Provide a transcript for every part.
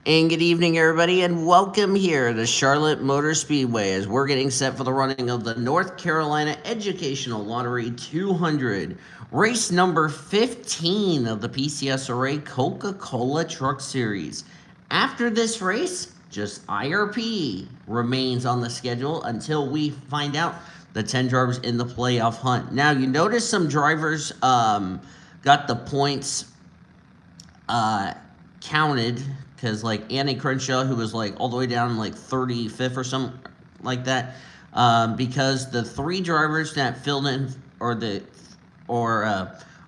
And good evening, everybody, and welcome here to Charlotte Motor Speedway as we're getting set for the running of the North Carolina Educational Lottery 200, race number 15 of the PCSRA Coca-Cola Truck Series. After this race, just IRP remains on the schedule until we find out the 10 drivers in the playoff hunt. Now, you notice some drivers got the points counted because like Annie Crenshaw, who was like all the way down like 35th or something like that, because the three drivers that filled in, or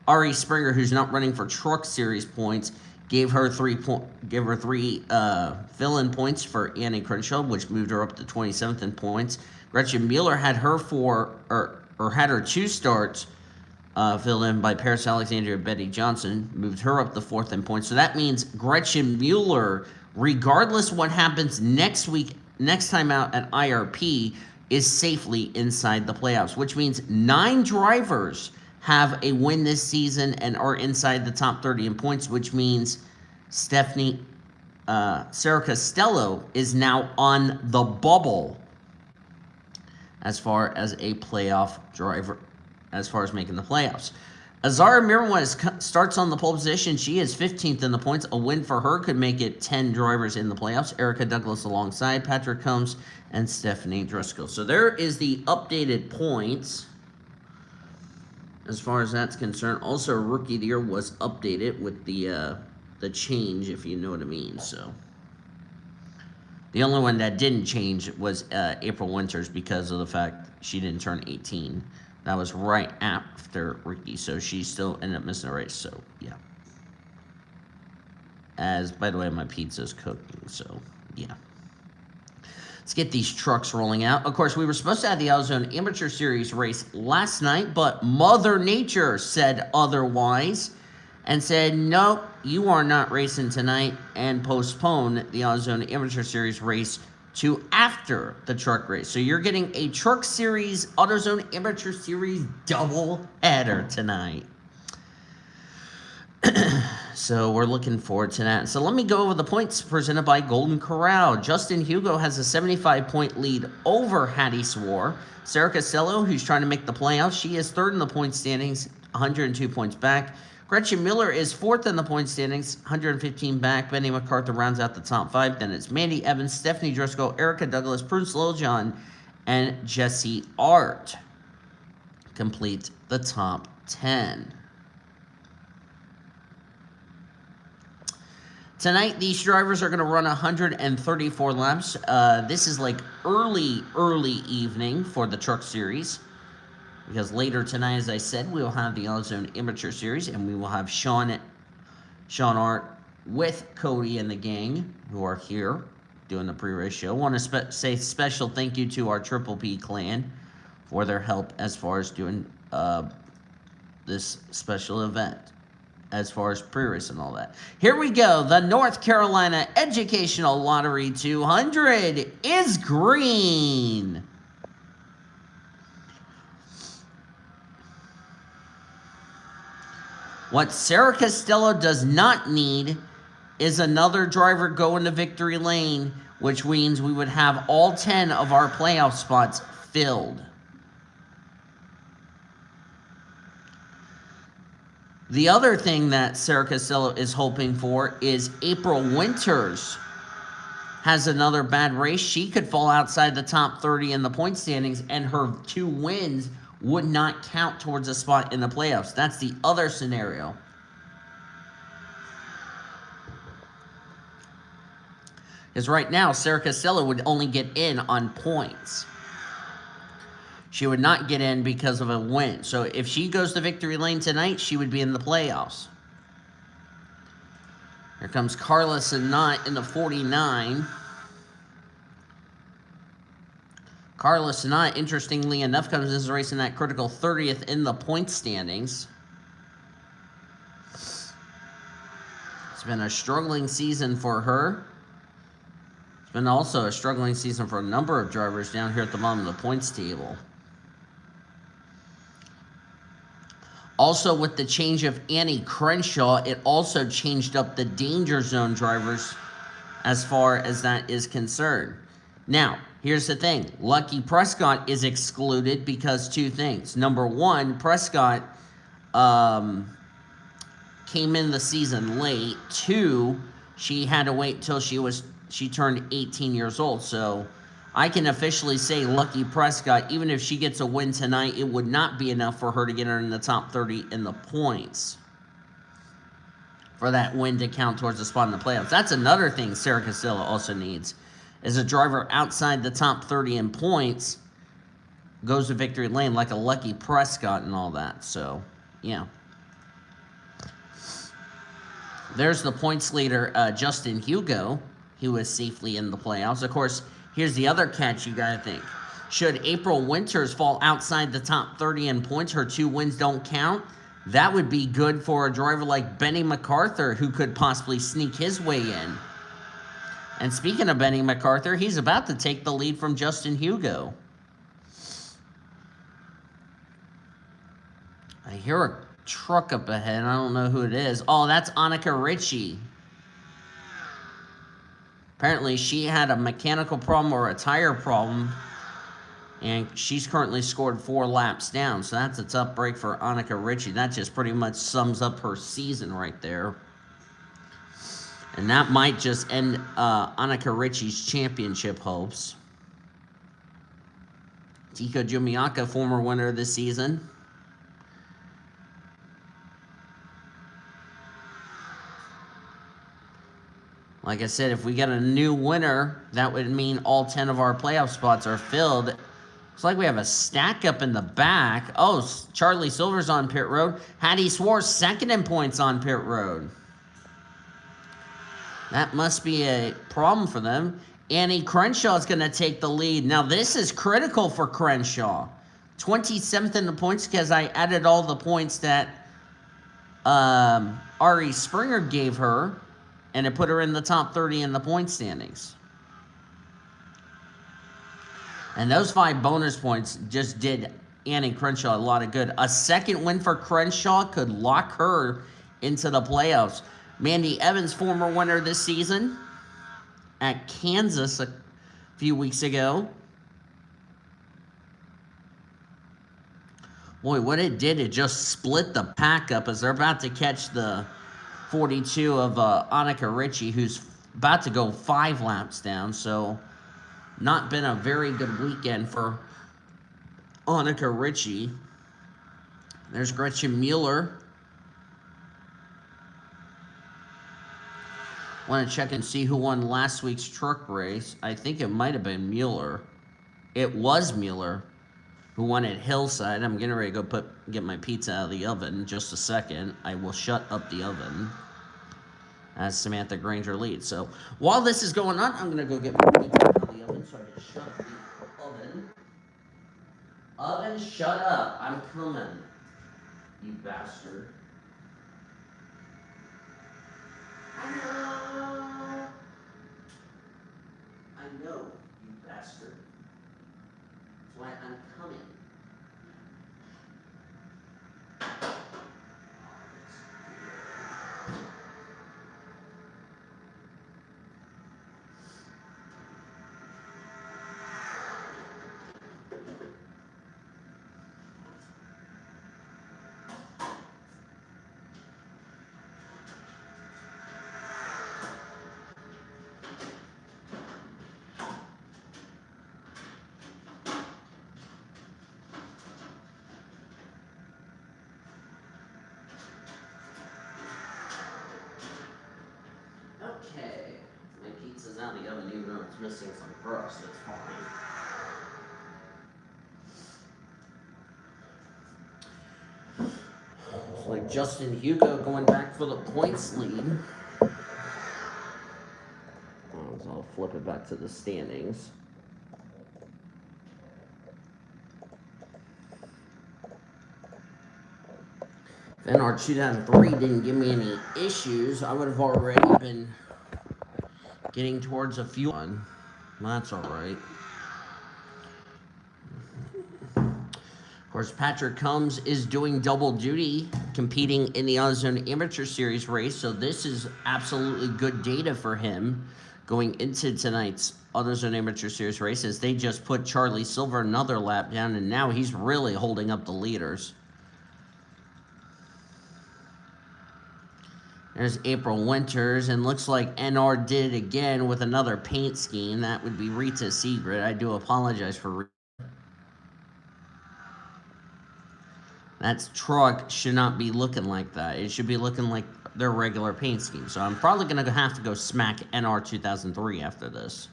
Ari Springer, who's not running for Truck Series points, gave her three fill-in points for Annie Crenshaw, which moved her up to 27th in points. Gretchen Mueller had her had her two starts filled in by Paris Alexandria and Betty Johnson, moved her up to 4th in points. So that means Gretchen Mueller, regardless what happens next time out at IRP, is safely inside the playoffs, which means 9 drivers have a win this season and are inside the top 30 in points, which means Sarah Costello is now on the bubble as far as a playoff driver, as far as making the playoffs. Azara Mirwais starts on the pole position. She is 15th in the points. A win for her could make it 10 drivers in the playoffs. Erica Douglas alongside Patrick Combs and Stephanie Driscoll. So there is the updated points as far as that's concerned. Also, Rookie of the Year was updated with the change, if you know what I mean. So the only one that didn't change was April Winters because of the fact she didn't turn 18. That was right after Ricky, so she still ended up missing a race, so yeah. By the way, my pizza's cooking, so yeah. Let's get these trucks rolling out. Of course, we were supposed to have the AutoZone Amateur Series race last night, but Mother Nature said otherwise and said, nope, you are not racing tonight, and postponed the AutoZone Amateur Series race to after the truck race. So you're getting a Truck Series, AutoZone Amateur Series double header tonight. So we're looking forward to that. So let me go over the points presented by Golden Corral. Justin Hugo has a 75-point lead over Hattie Swore. Sarah Costello, who's trying to make the playoffs, she is 3rd in the point standings, 102 points back. Gretchen Miller is 4th in the point standings, 115 back. Benny MacArthur rounds out the top 5. Then it's Mandy Evans, Stephanie Driscoll, Erica Douglas, Prudence Littlejohn, and Jesse Art complete the top 10. Tonight, these drivers are going to run 134 laps. This is like early evening for the Truck Series. Because later tonight, as I said, we will have the AutoZone Amateur Series, and we will have Sean Art with Cody and the gang who are here doing the pre-race show. I want to say special thank you to our Triple P clan for their help as far as doing this special event, as far as pre-race and all that. Here we go. The North Carolina Educational Lottery 200 is green. What Sarah Costello does not need is another driver going to victory lane, which means we would have all 10 of our playoff spots filled. The other thing that Sarah Costello is hoping for is April Winters has another bad race. She could fall outside the top 30 in the point standings, and her 2 wins would not count towards a spot in the playoffs. That's the other scenario. Because right now, Sarah Costello would only get in on points. She would not get in because of a win. So if she goes to victory lane tonight, she would be in the playoffs. Here comes Carla Sinat in the 49. Carla Sinat, interestingly enough, comes into this race in that critical 30th in the point standings. It's been a struggling season for her. It's been also a struggling season for a number of drivers down here at the bottom of the points table. Also, with the change of Annie Crenshaw, it also changed up the danger zone drivers as far as that is concerned. Now, here's the thing. Lucky Prescott is excluded because two things. Number one, Prescott came in the season late. Two, she had to wait till she turned 18 years old. So I can officially say Lucky Prescott, even if she gets a win tonight, it would not be enough for her to get her in the top 30 in the points for that win to count towards the spot in the playoffs. That's another thing Sarah Castillo also needs, is a driver outside the top 30 in points goes to victory lane like a Lucky Prescott and all that. So, yeah. There's the points leader, Justin Hugo, who is safely in the playoffs. Of course, here's the other catch you got to think. Should April Winters fall outside the top 30 in points, her 2 wins don't count. That would be good for a driver like Benny MacArthur, who could possibly sneak his way in. And speaking of Benny MacArthur, he's about to take the lead from Justin Hugo. I hear a truck up ahead. I don't know who it is. Oh, that's Annika Ritchie. Apparently, she had a mechanical problem or a tire problem, and she's currently scored 4 laps down. So that's a tough break for Annika Ritchie. That just pretty much sums up her season right there. And that might just end Annika Ritchie's championship hopes. Tika Jumiaka, former winner this season. Like I said, if we get a new winner, that would mean all 10 of our playoff spots are filled. Looks like we have a stack up in the back. Oh, Charlie Silver's on pit road. Hattie Swartz second in points on pit road. That must be a problem for them. Annie Crenshaw is going to take the lead. Now, this is critical for Crenshaw. 27th in the points because I added all the points that Ari Springer gave her, and it put her in the top 30 in the point standings. And those 5 bonus points just did Annie Crenshaw a lot of good. A second win for Crenshaw could lock her into the playoffs. Mandy Evans, former winner this season at Kansas a few weeks ago. Boy, what it did, it just split the pack up as they're about to catch the 42 of Annika Ritchie, who's about to go 5 laps down. So not been a very good weekend for Annika Ritchie. There's Gretchen Mueller. Want to check and see who won last week's truck race. I think it might have been Mueller. It was Mueller who won at Hillside. I'm getting ready to go get my pizza out of the oven in just a second. I will shut up the oven as Samantha Granger leads. So while this is going on, I'm going to go get my pizza out of the oven so I can shut up the oven. Oven, shut up. I'm coming, you bastard. I know, you bastard. That's why I'm coming. Okay, my pizza's out of the oven, even though it's missing some crust. That's fine. Looks like Justin Hugo going back for the points lead. So I'll flip it back to the standings. If NR 2003 didn't give me any issues, I would have already been getting towards a few one. That's all right. Of course, Patrick Combs is doing double duty, competing in the AutoZone Amateur Series race, so this is absolutely good data for him. going into tonight's AutoZone Amateur Series races. They just put Charlie Silver another lap down, and now he's really holding up the leaders. There's April Winters, and looks like NR did it again with another paint scheme. That would be Rita Seegrid. I do apologize for Rita. That truck should not be looking like that. It should be looking like their regular paint scheme. So I'm probably going to have to go smack NR 2003 after this.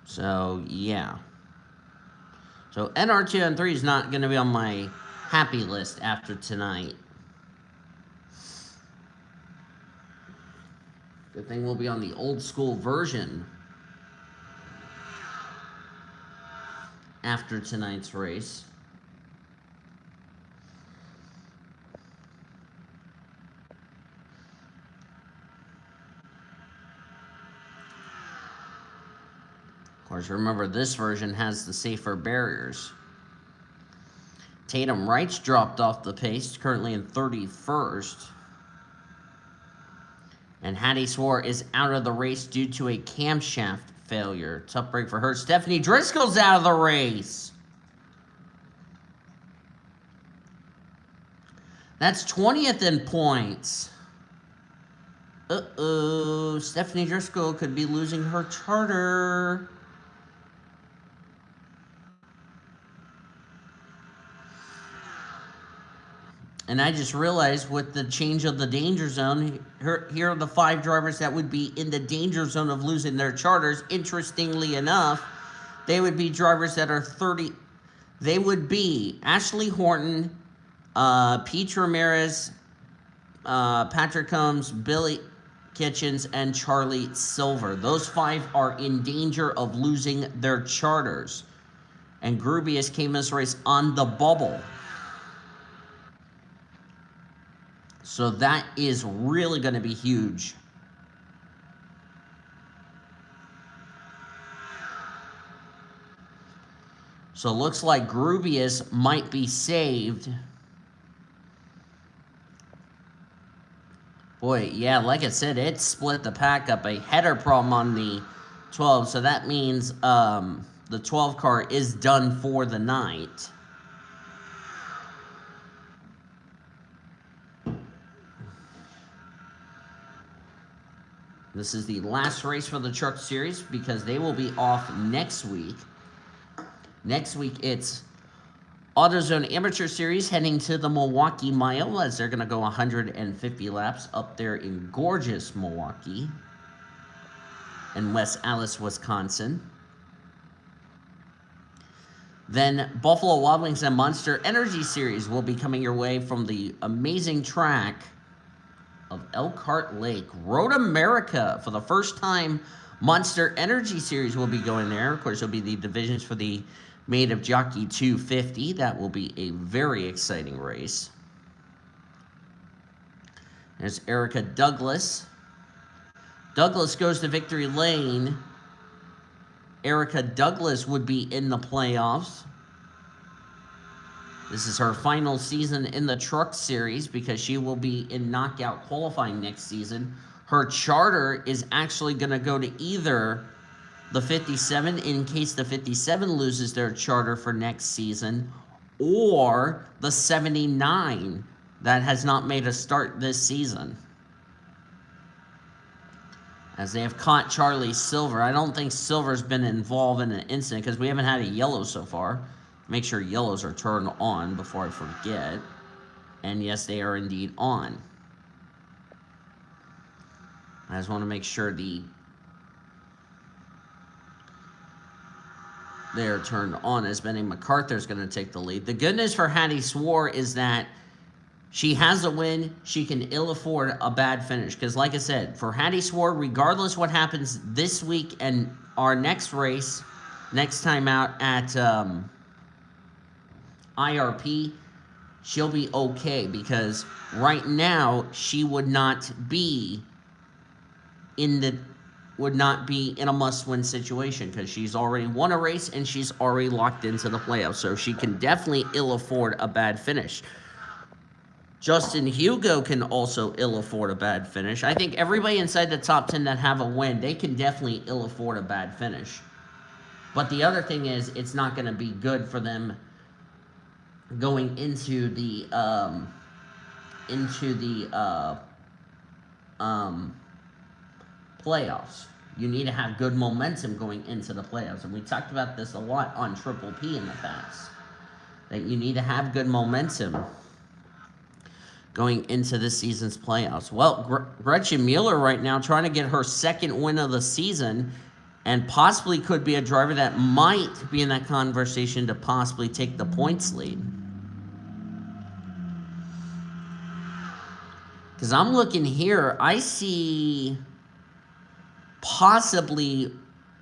So, yeah. So, NR203 is not going to be on my happy list after tonight. Good thing we'll be on the old school version after tonight's race. Of course, remember this version has the safer barriers. Tatum Wright's dropped off the pace, currently in 31st. And Hattie Swore is out of the race due to a camshaft failure. Tough break for her. Stephanie Driscoll's out of the race. That's 20th in points. Uh-oh. Stephanie Driscoll could be losing her charter. And I just realized with the change of the danger zone, here are the 5 drivers that would be in the danger zone of losing their charters. Interestingly enough, they would be drivers that are 30. They would be Ashley Horton, Pete Ramirez, Patrick Combs, Billy Kitchens, and Charlie Silver. Those 5 are in danger of losing their charters. And Grubius came in this race on the bubble. So that is really going to be huge. So it looks like Grubius might be saved. Boy, yeah, like I said, it split the pack up. A header problem on the 12. So that means the 12 car is done for the night. This is the last race for the Truck Series because they will be off next week. Next week, it's AutoZone Amateur Series heading to the Milwaukee Mile as they're going to go 150 laps up there in gorgeous Milwaukee in West Allis, Wisconsin. Then Buffalo Wild Wings and Monster Energy Series will be coming your way from the amazing track of Elkhart Lake. Road America, for the first time, Monster Energy Series will be going there. Of course, it'll be the divisions for the Made of Jockey 250. That will be a very exciting race. There's Erica Douglas. Douglas goes to victory lane. Erica Douglas would be in the playoffs. This is her final season in the Truck Series because she will be in knockout qualifying next season. Her charter is actually going to go to either the 57 in case the 57 loses their charter for next season, or the 79 that has not made a start this season. As they have caught Charlie Silver. I don't think Silver's been involved in an incident because we haven't had a yellow so far. Make sure yellows are turned on before I forget. And yes, they are indeed on. I just want to make sure they are turned on as Benny MacArthur is going to take the lead. The good news for Hattie Swore is that she has a win. She can ill afford a bad finish. Because like I said, for Hattie Swore, regardless what happens this week and our next race, next time out at IRP, she'll be okay. Because right now, she would not be in the would not be in a must-win situation because she's already won a race and she's already locked into the playoffs. So she can definitely ill afford a bad finish. Justin Hugo can also ill afford a bad finish. I think everybody inside the top 10 that have a win, they can definitely ill afford a bad finish. But the other thing is, it's not going to be good for them going into the playoffs. You need to have good momentum going into the playoffs. And we talked about this a lot on Triple P in the past. That you need to have good momentum going into this season's playoffs. Well, Gretchen Mueller right now trying to get her second win of the season and possibly could be a driver that might be in that conversation to possibly take the points lead. Because I'm looking here, I see possibly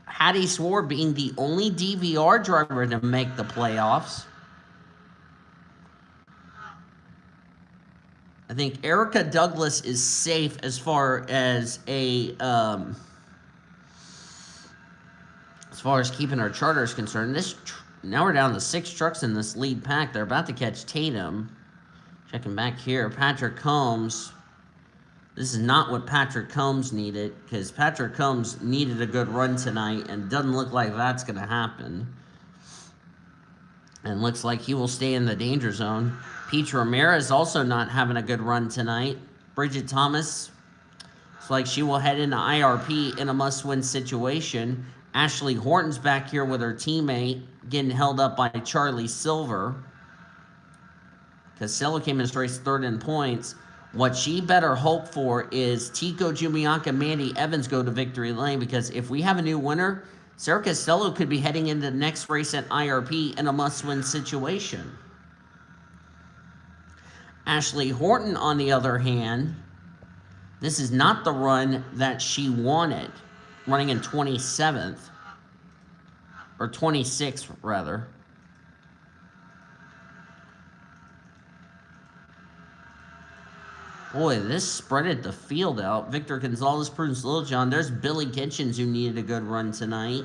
Hattie Swore being the only DVR driver to make the playoffs. I think Erica Douglas is safe as far as keeping her charter is concerned. Now we're down to 6 trucks in this lead pack. They're about to catch Tatum. Checking back here, Patrick Combs. This is not what Patrick Combs needed, because Patrick Combs needed a good run tonight, and doesn't look like that's going to happen. And looks like he will stay in the danger zone. Peach Ramirez also not having a good run tonight. Bridget Thomas, it's like she will head into IRP in a must-win situation. Ashley Horton's back here with her teammate, getting held up by Charlie Silver. Costello came in this race third in points. What she better hope for is Tico Jumianka, Mandy Evans go to victory lane, because if we have a new winner, Sarah Costello could be heading into the next race at IRP in a must-win situation. Ashley Horton, on the other hand, this is not the run that she wanted, running in 27th, or 26th, rather. Boy, this spreaded the field out. Victor Gonzalez, Prudence Littlejohn. There's Billy Kitchens, who needed a good run tonight.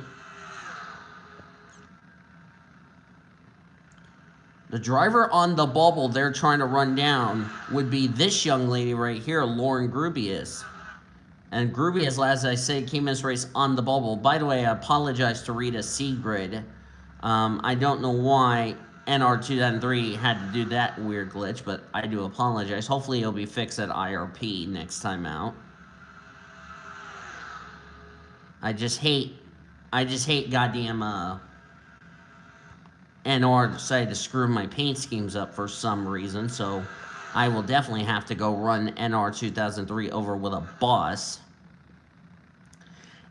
The driver on the bubble they're trying to run down would be this young lady right here, Lauren Grubias. And Grubias, as I said, came in this race on the bubble. By the way, I apologize to Rita Seagrid. I don't know why NR2003 had to do that weird glitch, but I do apologize. Hopefully it'll be fixed at IRP next time out. I just hate goddamn NR decided to screw my paint schemes up for some reason, so I will definitely have to go run NR2003 over with a bus.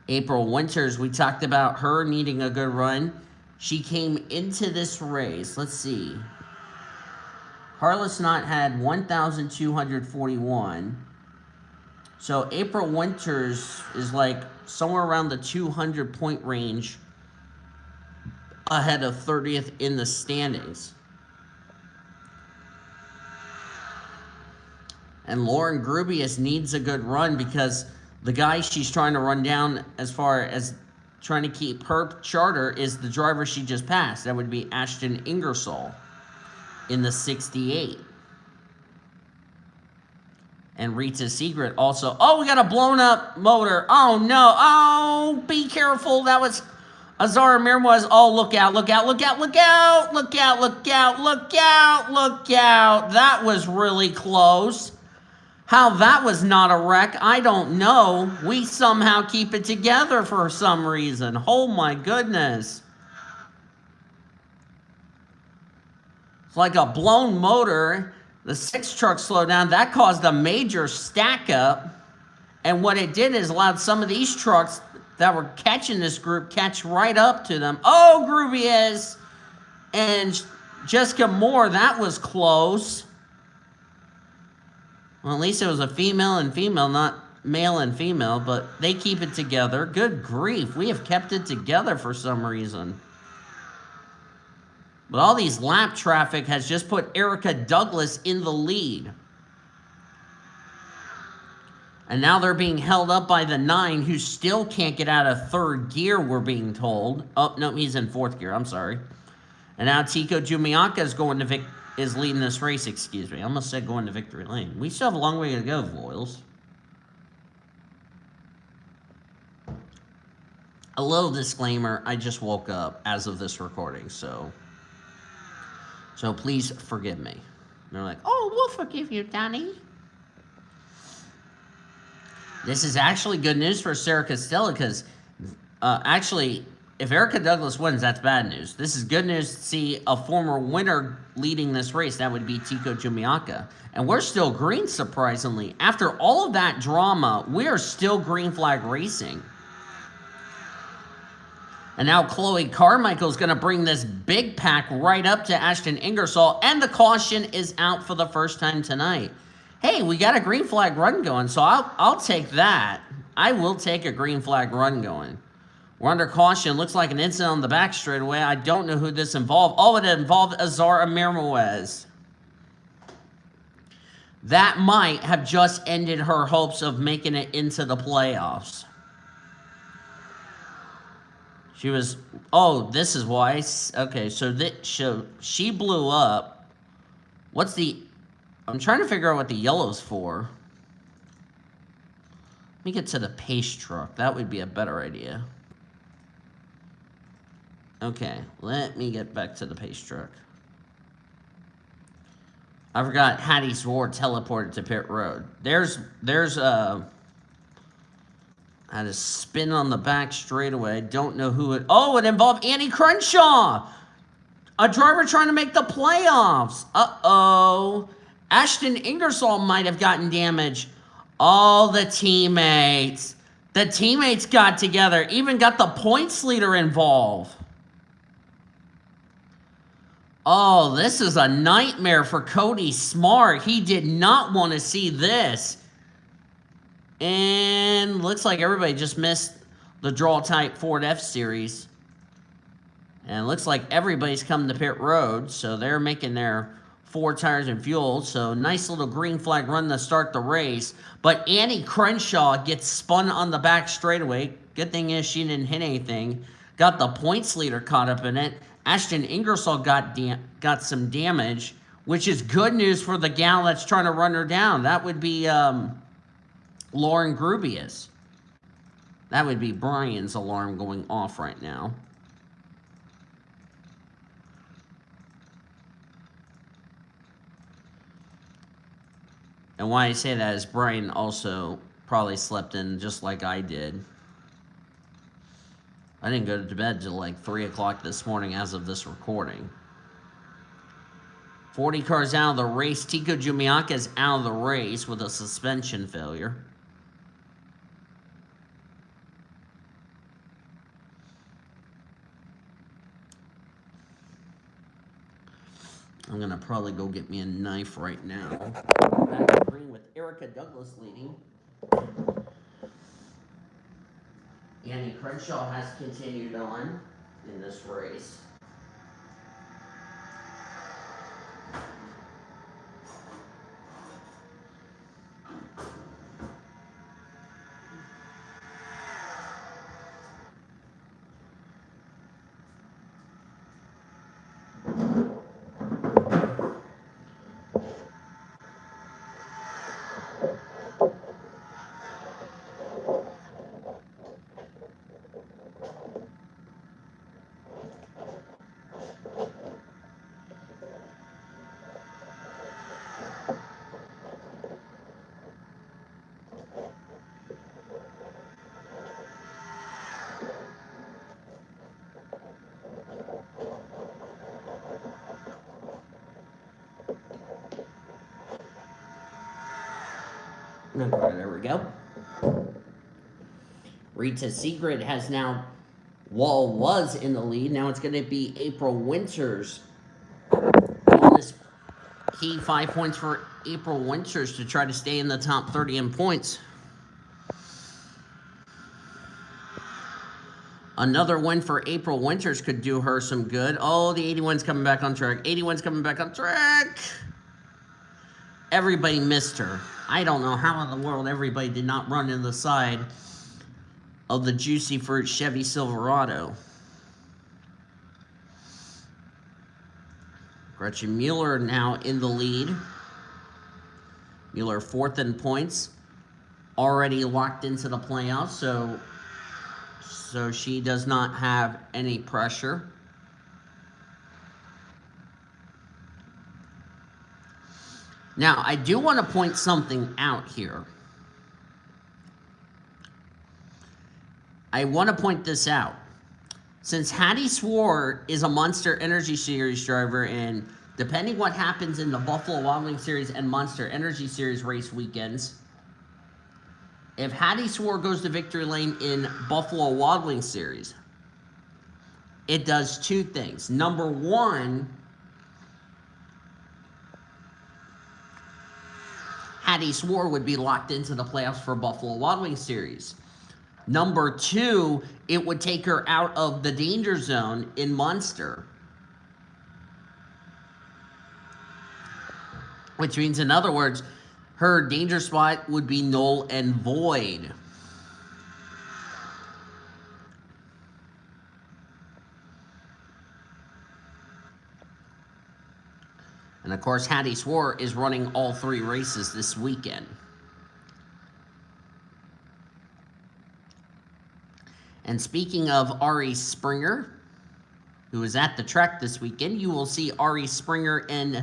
April Winters, we talked about her needing a good run. She came into this race, let's see. Carla Snott had 1,241. So April Winters is like somewhere around the 200 point range ahead of 30th in the standings. And Lauren Grubias needs a good run because the guy she's trying to run down as far as trying to keep her charter is the driver she just passed. That would be Ashton Ingersoll in the 68. And Rita Secret also. Oh, we got a blown up motor. Oh, no. Oh, be careful. That was Azara Mirwaz. Oh, look out, look out, look out, look out, look out, look out, look out, look out. That was really close. How that was not a wreck, I don't know. We somehow keep it together for some reason. Oh my goodness. It's like a blown motor. The 6 truck slowed down. That caused a major stack up. And what it did is allowed some of these trucks that were catching this group catch right up to them. Oh, Grubias and Jessica Moore, that was close. Well, at least it was a female and female, not male and female, but they keep it together. Good grief, we have kept it together for some reason. But all these lap traffic has just put Erica Douglas in the lead. And now they're being held up by the 9, who still can't get out of third gear, we're being told. Oh, no, he's in fourth gear. I'm sorry. And now Tico Jumiaka is leading this race, excuse me. I almost said going to victory lane. We still have a long way to go, Voiles. A little disclaimer, I just woke up as of this recording, so please forgive me. And they're like, oh, we'll forgive you, Danny. This is actually good news for Sarah Costello because, actually, if Erica Douglas wins, that's bad news. This is good news to see a former winner leading this race. That would be Tico Jumiaka. And we're still green, surprisingly. After all of that drama, we are still green flag racing. And now Chloe Carmichael is going to bring this big pack right up to Ashton Ingersoll. And the caution is out for the first time tonight. Hey, we got a green flag run going, so I'll take that. I will take a green flag run going. We're under caution. Looks like an incident on the back straightaway. I don't know who this involved. Oh, it involved Azara Mirmoez. That might have just ended her hopes of making it into the playoffs. She was, oh, this is why. Okay, so she blew up. What's the, I'm trying to figure out what the yellow's for. Let me get to the pace truck. That would be a better idea. Okay, let me get back to the pace truck. I forgot Hattie Swore teleported to pit road. There's had a spin on the back straightaway. I don't know who it... Oh, it involved Annie Crenshaw! A driver trying to make the playoffs. Uh-oh. Ashton Ingersoll might have gotten damaged. All the teammates. The teammates got together. Even got the points leader involved. Oh, this is a nightmare for Cody Smart. He did not want to see this. And looks like everybody just missed the draw type Ford F-Series. And looks like everybody's coming to pit road. So they're making their 4 tires and fuel. So nice little green flag run to start the race. But Annie Crenshaw gets spun on the back straightaway. Good thing is she didn't hit anything. Got the points leader caught up in it. Ashton Ingersoll got some damage, which is good news for the gal that's trying to run her down. That would be Lauren Grubius. That would be Brian's alarm going off right now. And why I say that is Brian also probably slept in just like I did. I didn't go to bed till like 3 o'clock this morning as of this recording. 40 cars out of the race. Tico Jumiaka is out of the race with a suspension failure. I'm going to probably go get me a knife right now. Back to green with Erica Douglas leading. Annie Crenshaw has continued on in this race. Okay, there we go. Rita Secret has now, Wall was in the lead. Now it's going to be April Winters. On this key 5 points for April Winters to try to stay in the top 30 in points. Another win for April Winters could do her some good. Oh, the 81's coming back on track. 81's coming back on track. everybody missed her. I don't know how in the world everybody did not run in the side of the Juicy Fruit Chevy Silverado. Gretchen Mueller now in the lead. Mueller 4th in points. Already locked into the playoffs, so she does not have any pressure. Now, I do want to point something out here. I want to point this out. Since Hattie Swore is a Monster Energy Series driver, and depending what happens in the Buffalo Wild Wings Series and Monster Energy Series race weekends, if Hattie Swore goes to victory lane in Buffalo Wild Wings Series, it does two things. Number one, Hattie Swore would be locked into the playoffs for Buffalo Wild Wings Series. Number two, it would take her out of the danger zone in Munster. Which means, in other words, her danger spot would be null and void. And of course, Hattie Swore is running all 3 races this weekend. And speaking of Ari Springer, who is at the track this weekend, you will see Ari Springer and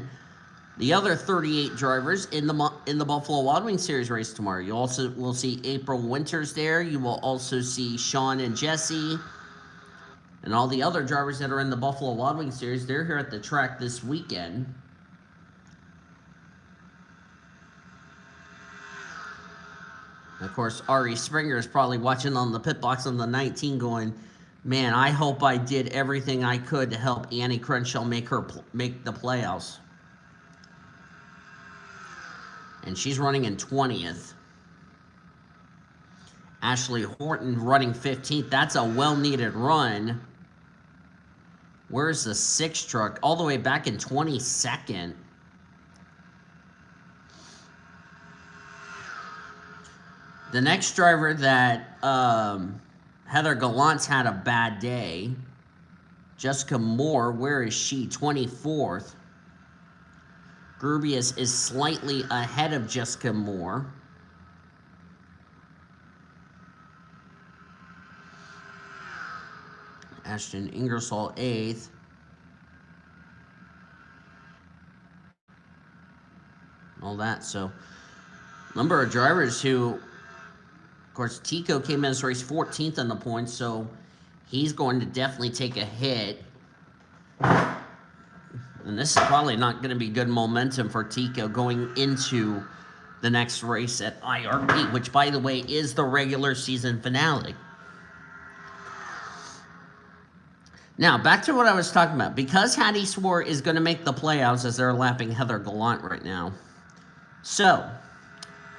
the other 38 drivers in the Buffalo Wild Wings Series race tomorrow. You also will see April Winters there. You will also see Sean and Jesse and all the other drivers that are in the Buffalo Wild Wings Series. They're here at the track this weekend. Of course, Ari Springer is probably watching on the pit box on the 19 going, man, I hope I did everything I could to help Annie Crenshaw make the playoffs. And she's running in 20th. Ashley Horton running 15th. That's a well-needed run. Where's the 6 truck? All the way back in 22nd. The next driver that Heather Gallant's had a bad day. Jessica Moore, where is she? 24th. Grubius is slightly ahead of Jessica Moore. Ashton Ingersoll 8th. All that. So, number of drivers who, of course, Tico came in this race 14th on the points, so he's going to definitely take a hit. And this is probably not going to be good momentum for Tico going into the next race at IRP, which, by the way, is the regular season finale. Now, back to what I was talking about. Because Hattie Swore is going to make the playoffs as they're lapping Heather Gallant right now. So,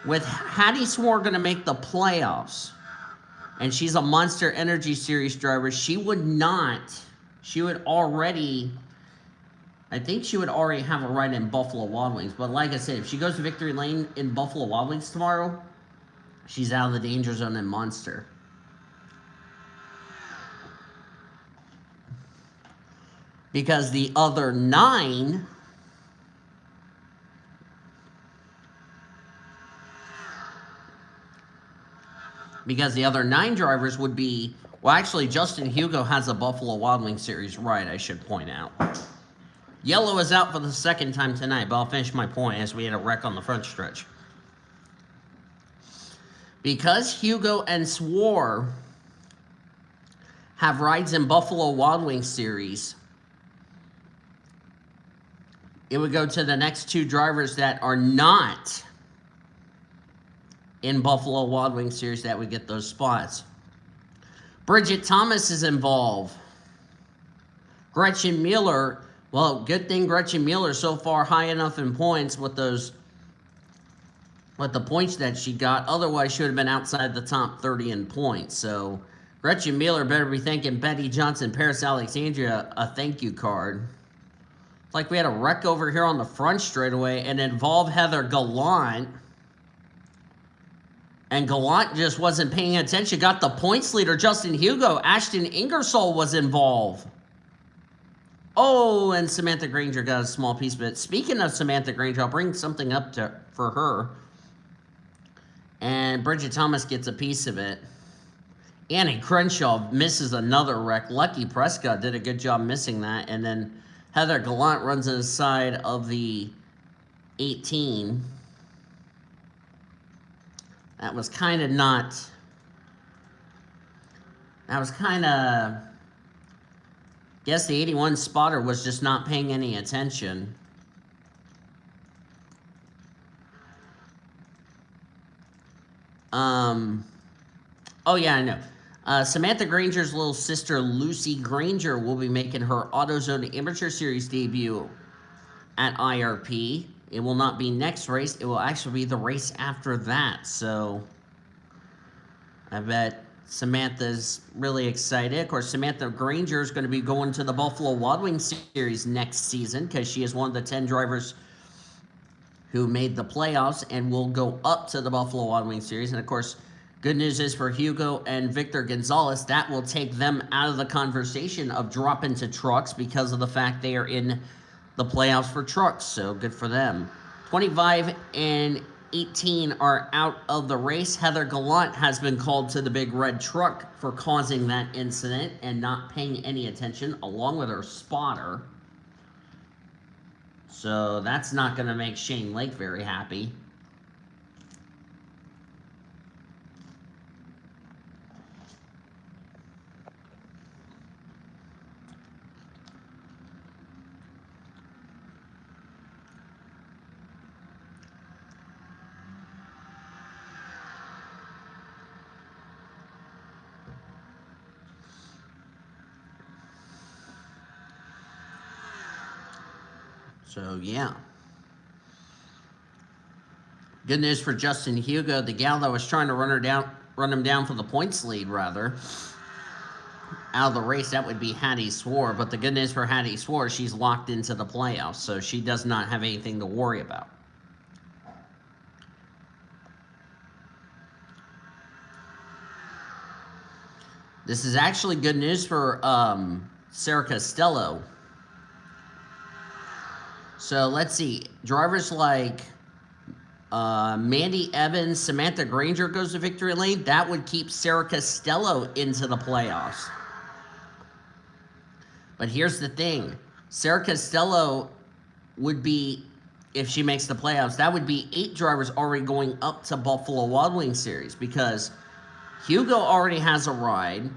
with Hattie Swore going to make the playoffs, and she's a Monster Energy Series driver, I think she would already have a ride in Buffalo Wild Wings. But like I said, if she goes to victory lane in Buffalo Wild Wings tomorrow, she's out of the danger zone in Monster. Because the other 9 drivers would be, well, actually, Justin Hugo has a Buffalo Wild Wings Series ride, I should point out. Yellow is out for the 2nd time tonight, but I'll finish my point as we had a wreck on the front stretch. Because Hugo and Swore have rides in Buffalo Wild Wings Series, it would go to the next 2 drivers that are not in Buffalo Wild Wings Series that would get those spots. Bridget Thomas is involved. Gretchen Mueller, well, good thing Gretchen Mueller so far high enough in points with the points that she got. Otherwise, she would have been outside the top 30 in points. So, Gretchen Mueller better be thanking Betty Johnson, Paris Alexandria, a thank you card. It's like we had a wreck over here on the front straightaway and involved Heather Gallant. And Gallant just wasn't paying attention. Got the points leader, Justin Hugo. Ashton Ingersoll was involved. Oh, and Samantha Granger got a small piece of it. Speaking of Samantha Granger, I'll bring something up for her. And Bridget Thomas gets a piece of it. Annie Crenshaw misses another wreck. Lucky Prescott did a good job missing that. And then Heather Gallant runs inside of the 18. That was kind of not... That was kind of... Guess the 81 spotter was just not paying any attention. Oh yeah, I know. Samantha Granger's little sister, Lucy Granger, will be making her AutoZone Amateur Series debut at IRP. It will not be next race. It will actually be the race after that. So I bet Samantha's really excited. Of course, Samantha Granger is going to be going to the Buffalo Wild Wings Series next season because she is one of the 10 drivers who made the playoffs and will go up to the Buffalo Wild Wings Series. And, of course, good news is for Hugo and Victor Gonzalez, that will take them out of the conversation of dropping to trucks because of the fact they are in the playoffs for trucks. So, good for them. 25 and 18 are out of the race. Heather Gallant has been called to the big red truck for causing that incident and not paying any attention, along with her spotter. So that's not going to make Shane Lake very happy. So, yeah. Good news for Justin Hugo. The gal that was trying to run him down for the points lead, rather, out of the race, that would be Hattie Swore. But the good news for Hattie Swore, she's locked into the playoffs, so she does not have anything to worry about. This is actually good news for Sarah Costello. So let's see. Drivers like Mandy Evans, Samantha Granger goes to victory lane. That would keep Sarah Costello into the playoffs. But here's the thing. Sarah Costello would be, if she makes the playoffs, that would be 8 drivers already going up to Buffalo Wild Wings Series because Hugo already has a ride.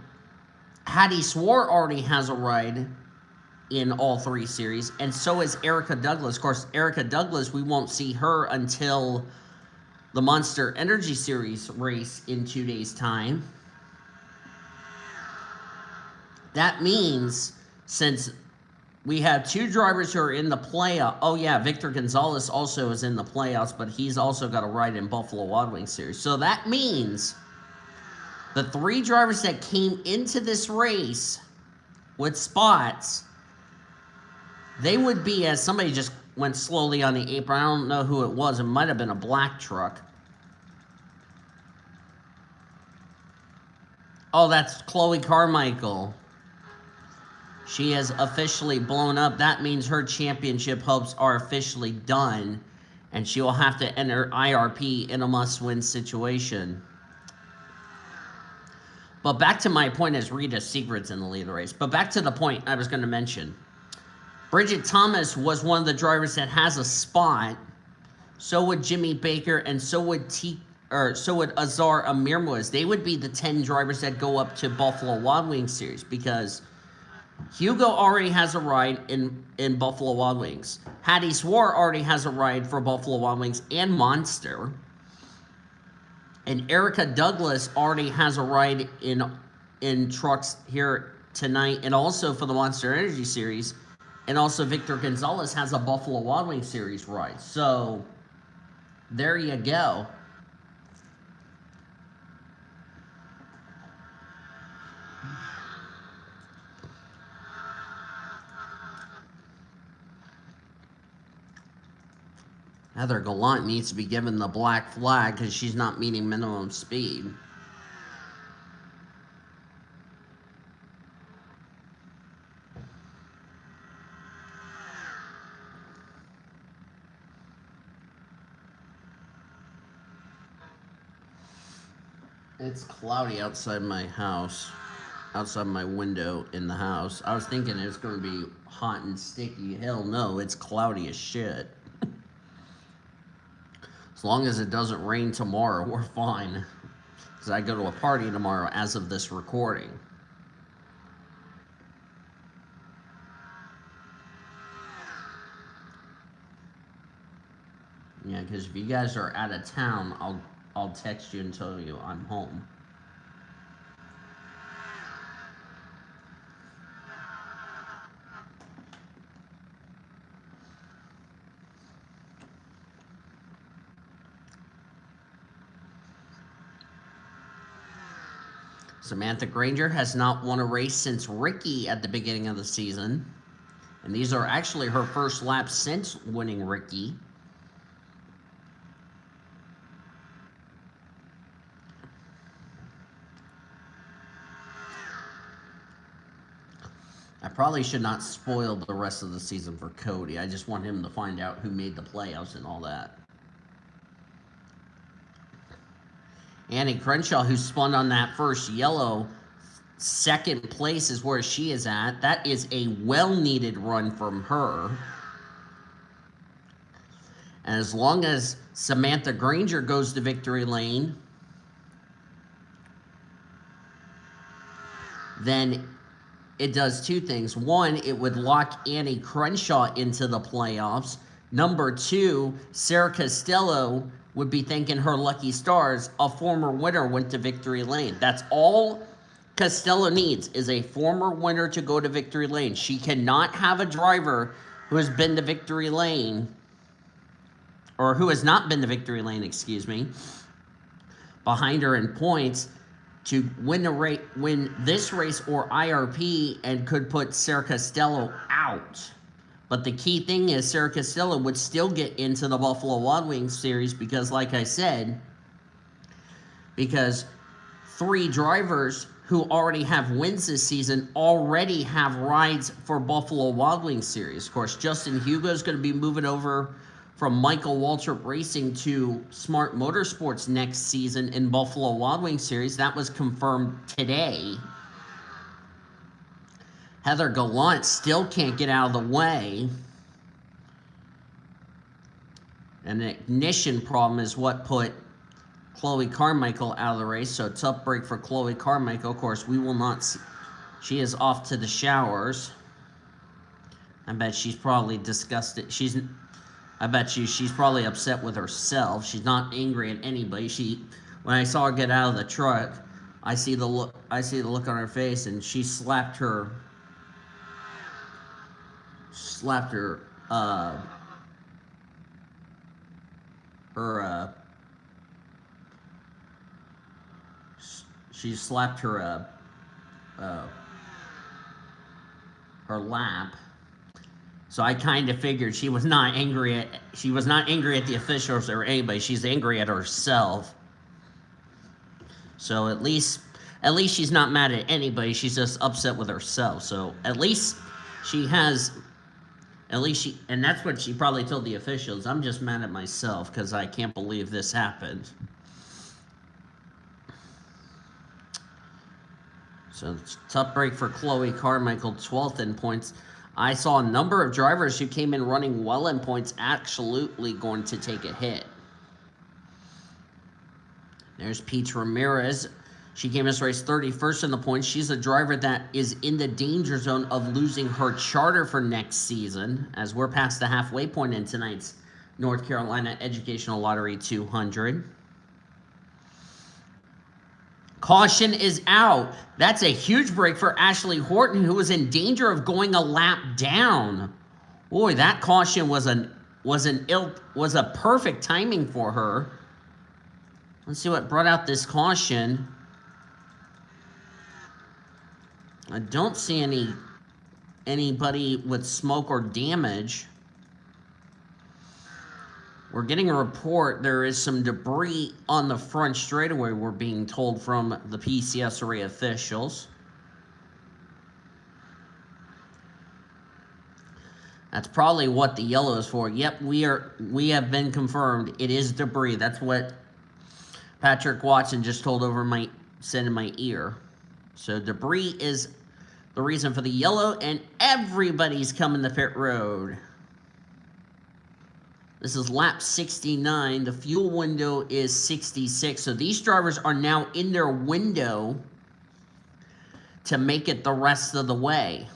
Hattie Swore already has a ride in all 3 series, and so is Erica Douglas. Of course, Erica Douglas, we won't see her until the Monster Energy Series race in 2 days' time. That means, since we have 2 drivers who are in the playoff, oh yeah, Victor Gonzalez also is in the playoffs, but he's also got a ride in Buffalo Wild Wings Series. So that means the 3 drivers that came into this race with spots, they would be, as somebody just went slowly on the apron. I don't know who it was. It might have been a black truck. Oh, that's Chloe Carmichael. She has officially blown up. That means her championship hopes are officially done, and she will have to enter IRP in a must-win situation. But back to my point as Rita Seegrid's in the lead of the race. But back to the point I was going to mention. Bridget Thomas was one of the drivers that has a spot. So would Jimmy Baker, and so would Azar Amirmuaz. They would be the 10 drivers that go up to Buffalo Wild Wings Series because Hugo already has a ride in Buffalo Wild Wings. Hattie Swore already has a ride for Buffalo Wild Wings and Monster. And Erica Douglas already has a ride in trucks here tonight and also for the Monster Energy Series. And also Victor Gonzalez has a Buffalo Wild Wings Series ride. So, there you go. Heather Gallant needs to be given the black flag because she's not meeting minimum speed. It's cloudy outside my house, outside my window in the house. I was thinking it's going to be hot and sticky. Hell no, it's cloudy as shit. As long as it doesn't rain tomorrow, we're fine. Because I go to a party tomorrow as of this recording. Yeah, because if you guys are out of town, I'll text you and tell you I'm home. Samantha Granger has not won a race since Ricky at the beginning of the season. And these are actually her first laps since winning Ricky. I probably should not spoil the rest of the season for Cody. I just want him to find out who made the playoffs and all that. Annie Crenshaw, who spun on that first yellow, second place is where she is at. That is a well-needed run from her. And as long as Samantha Granger goes to victory lane, then it does two things. One, it would lock Annie Crenshaw into the playoffs. Number two, Sarah Costello would be thanking her lucky stars. A former winner went to victory lane. That's all Costello needs, is a former winner to go to victory lane. She cannot have a driver who has been to victory lane, or who has not been to victory lane, excuse me, behind her in points to win this race or IRP, and could put Sarah Costello out. But the key thing is Sarah Costello would still get into the Buffalo Wild Wings series because, like I said, because 3 drivers who already have wins this season already have rides for Buffalo Wild Wings series. Of course, Justin Hugo is going to be moving over from Michael Waltrip Racing to Smart Motorsports next season in Buffalo Wild Wings series. That was confirmed today. Heather Gallant still can't get out of the way. And an ignition problem is what put Chloe Carmichael out of the race. So tough break for Chloe Carmichael. Of course, we will not see. She is off to the showers. I bet she's probably disgusted. I bet you she's probably upset with herself. She's not angry at anybody. When I saw her get out of the truck, I see the look on her face, and she slapped her her lap. So I kind of figured she was not angry at the officials or anybody. She's angry at herself. So at least she's not mad at anybody. She's just upset with herself. So and that's what she probably told the officials. I'm just mad at myself because I can't believe this happened. So it's a tough break for Chloe Carmichael, 12th in points. I saw a number of drivers who came in running well in points absolutely going to take a hit. There's Peach Ramirez. She came in this race 31st in the points. She's a driver that is in the danger zone of losing her charter for next season, as we're past the halfway point in tonight's North Carolina Educational Lottery 200. Caution is out. That's a huge break for Ashley Horton, who was in danger of going a lap down. Boy, that caution was a perfect timing for her. Let's see what brought out this caution. I don't see anybody with smoke or damage. We're getting a report there is some debris on the front straightaway, we're being told from the PCSRA officials. That's probably what the yellow is for. Yep, we have been confirmed. It is debris. That's what Patrick Watson just said in my ear. So debris is the reason for the yellow, and everybody's coming to pit road. This is lap 69. The fuel window is 66. So these drivers are now in their window to make it the rest of the way.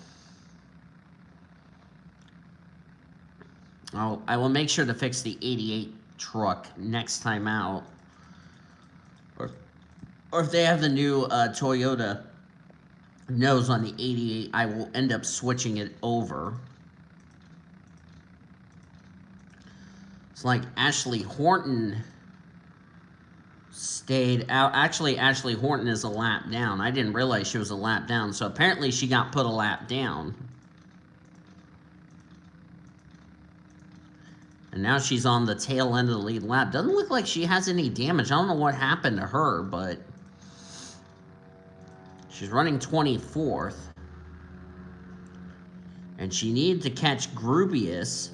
I will make sure to fix the 88 truck next time out. Or if they have the new Toyota nose on the 88, I will end up switching it over. It's like Ashley Horton stayed out. Actually, Ashley Horton is a lap down. I didn't realize she was a lap down. So apparently she got put a lap down. And now she's on the tail end of the lead lap. Doesn't look like she has any damage. I don't know what happened to her, but she's running 24th. And she needed to catch Grubius,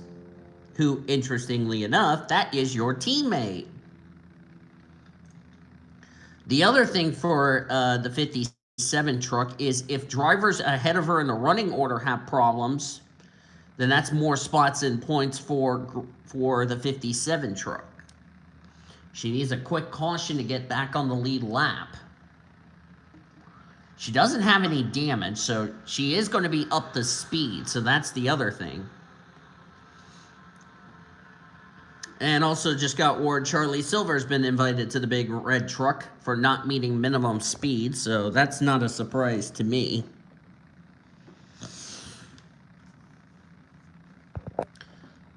who, interestingly enough, that is your teammate. The other thing for the 57 truck is if drivers ahead of her in the running order have problems, then that's more spots and points for the 57 truck. She needs a quick caution to get back on the lead lap. She doesn't have any damage, so she is going to be up to speed, so that's the other thing. And also just got word Charlie Silver has been invited to the big red truck for not meeting minimum speed, so that's not a surprise to me.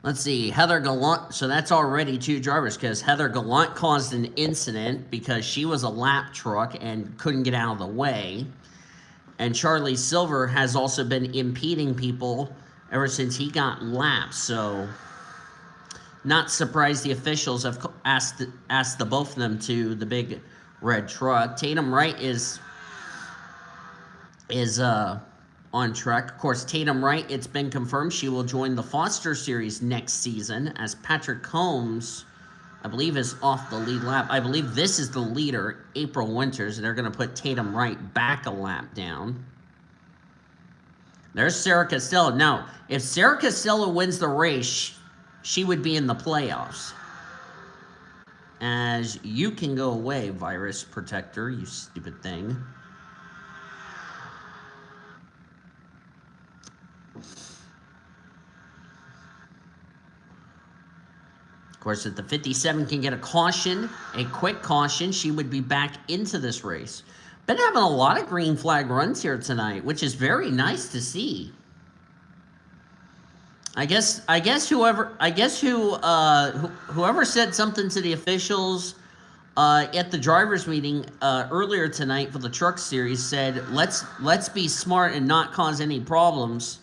Let's see, Heather Gallant, so that's already two drivers because Heather Gallant caused an incident because she was a lap truck and couldn't get out of the way. And Charlie Silver has also been impeding people ever since he got lapped, so not surprised the officials have asked the both of them to the big red truck. Tatum Wright is on track. Of course, Tatum Wright, it's been confirmed she will join the Foster Series next season as Patrick Holmes, I believe, is off the lead lap. I believe this is the leader, April Winters. They're going to put Tatum Wright back a lap down. There's Sarah Costello. Now, if Sarah Costello wins the race, she would be in the playoffs. As you can go away, Virus Protector, you stupid thing. Of course, if the 57 can get a caution, a quick caution, she would be back into this race. Been having a lot of green flag runs here tonight, which is very nice to see. I guess whoever said something to the officials at the drivers meeting earlier tonight for the truck series said, let's be smart and not cause any problems.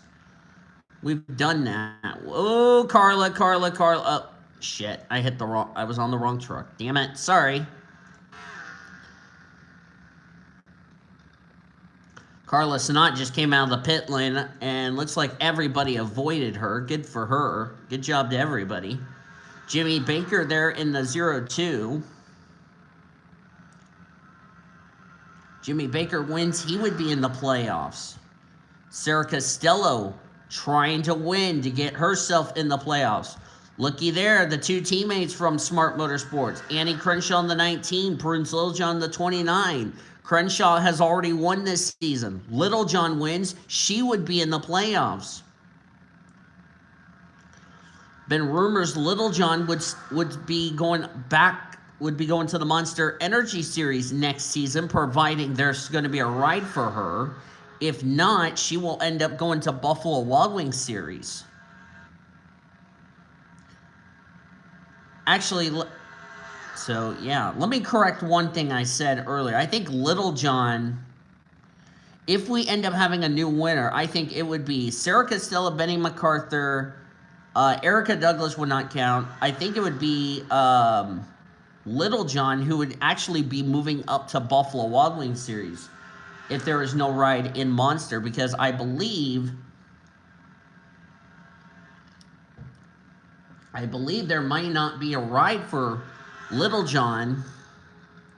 We've done that. Oh, Carla. Oh, shit, I was on the wrong truck. Damn it. Sorry. Carla Sinat just came out of the pit lane, and looks like everybody avoided her. Good for her. Good job to everybody. Jimmy Baker there in the 0-2. Jimmy Baker wins. He would be in the playoffs. Sarah Costello trying to win to get herself in the playoffs. Looky there, the two teammates from Smart Motorsports. Annie Crenshaw on the 19, Prudence Littlejohn on the 29. Crenshaw has already won this season. Littlejohn wins. She would be in the playoffs. Been rumors Littlejohn would be going to the Monster Energy Series next season, providing there's going to be a ride for her. If not, she will end up going to Buffalo Wild Wings Series. Actually, so yeah, let me correct one thing I said earlier. I think Littlejohn, if we end up having a new winner, I think it would be Sarah Costello, Benny MacArthur, Erica Douglas would not count. I think it would be Little John, who would actually be moving up to Buffalo Wild Wings series if there is no ride in Monster, because I believe there might not be a ride for Little John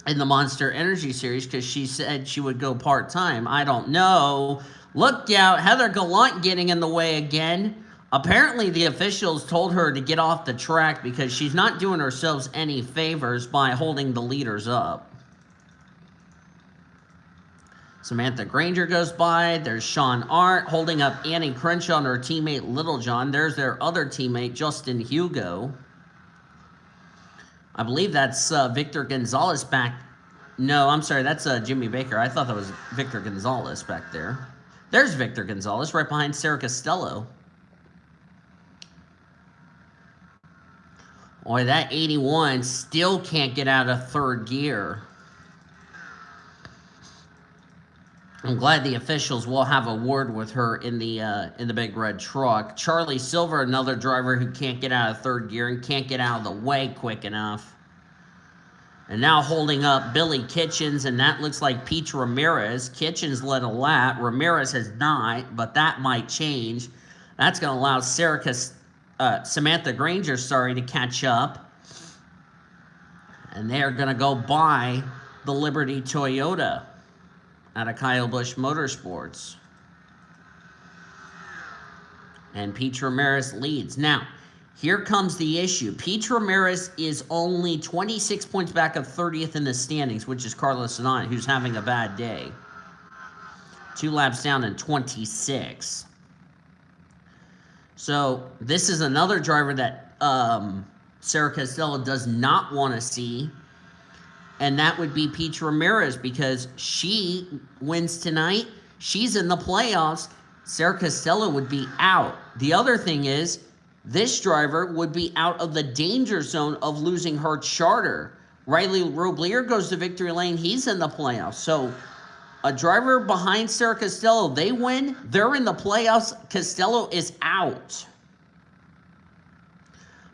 in the Monster Energy series because she said she would go part-time. I don't know. Look out, Heather Gallant getting in the way again. Apparently the officials told her to get off the track because she's not doing herself any favors by holding the leaders up. Samantha Granger goes by. There's Sean Art holding up Annie Crenshaw and her teammate Little John. There's their other teammate, Justin Hugo. I believe that's Victor Gonzalez back. No, I'm sorry, that's Jimmy Baker. I thought that was Victor Gonzalez back there. There's Victor Gonzalez right behind Sarah Costello. Boy, that 81 still can't get out of third gear. I'm glad the officials will have a word with her in the big red truck. Charlie Silver, another driver who can't get out of third gear and can't get out of the way quick enough. And now holding up Billy Kitchens, and that looks like Peach Ramirez. Kitchens led a lap. Ramirez has not, but that might change. That's going to allow Samantha Granger, to catch up. And they're going to go by the Liberty Toyota out of Kyle Busch Motorsports. And Peach Ramirez leads. Now, here comes the issue. Peach Ramirez is only 26 points back of 30th in the standings, which is Carlos Sagan, who's having a bad day. 2 laps down in 26. So, this is another driver that Sarah Costello does not want to see. And that would be Peach Ramirez, because she wins tonight. She's in the playoffs. Sarah Costello would be out. The other thing is, this driver would be out of the danger zone of losing her charter. Riley Roblier goes to victory lane. He's in the playoffs. So, a driver behind Sarah Costello, they win. They're in the playoffs. Costello is out.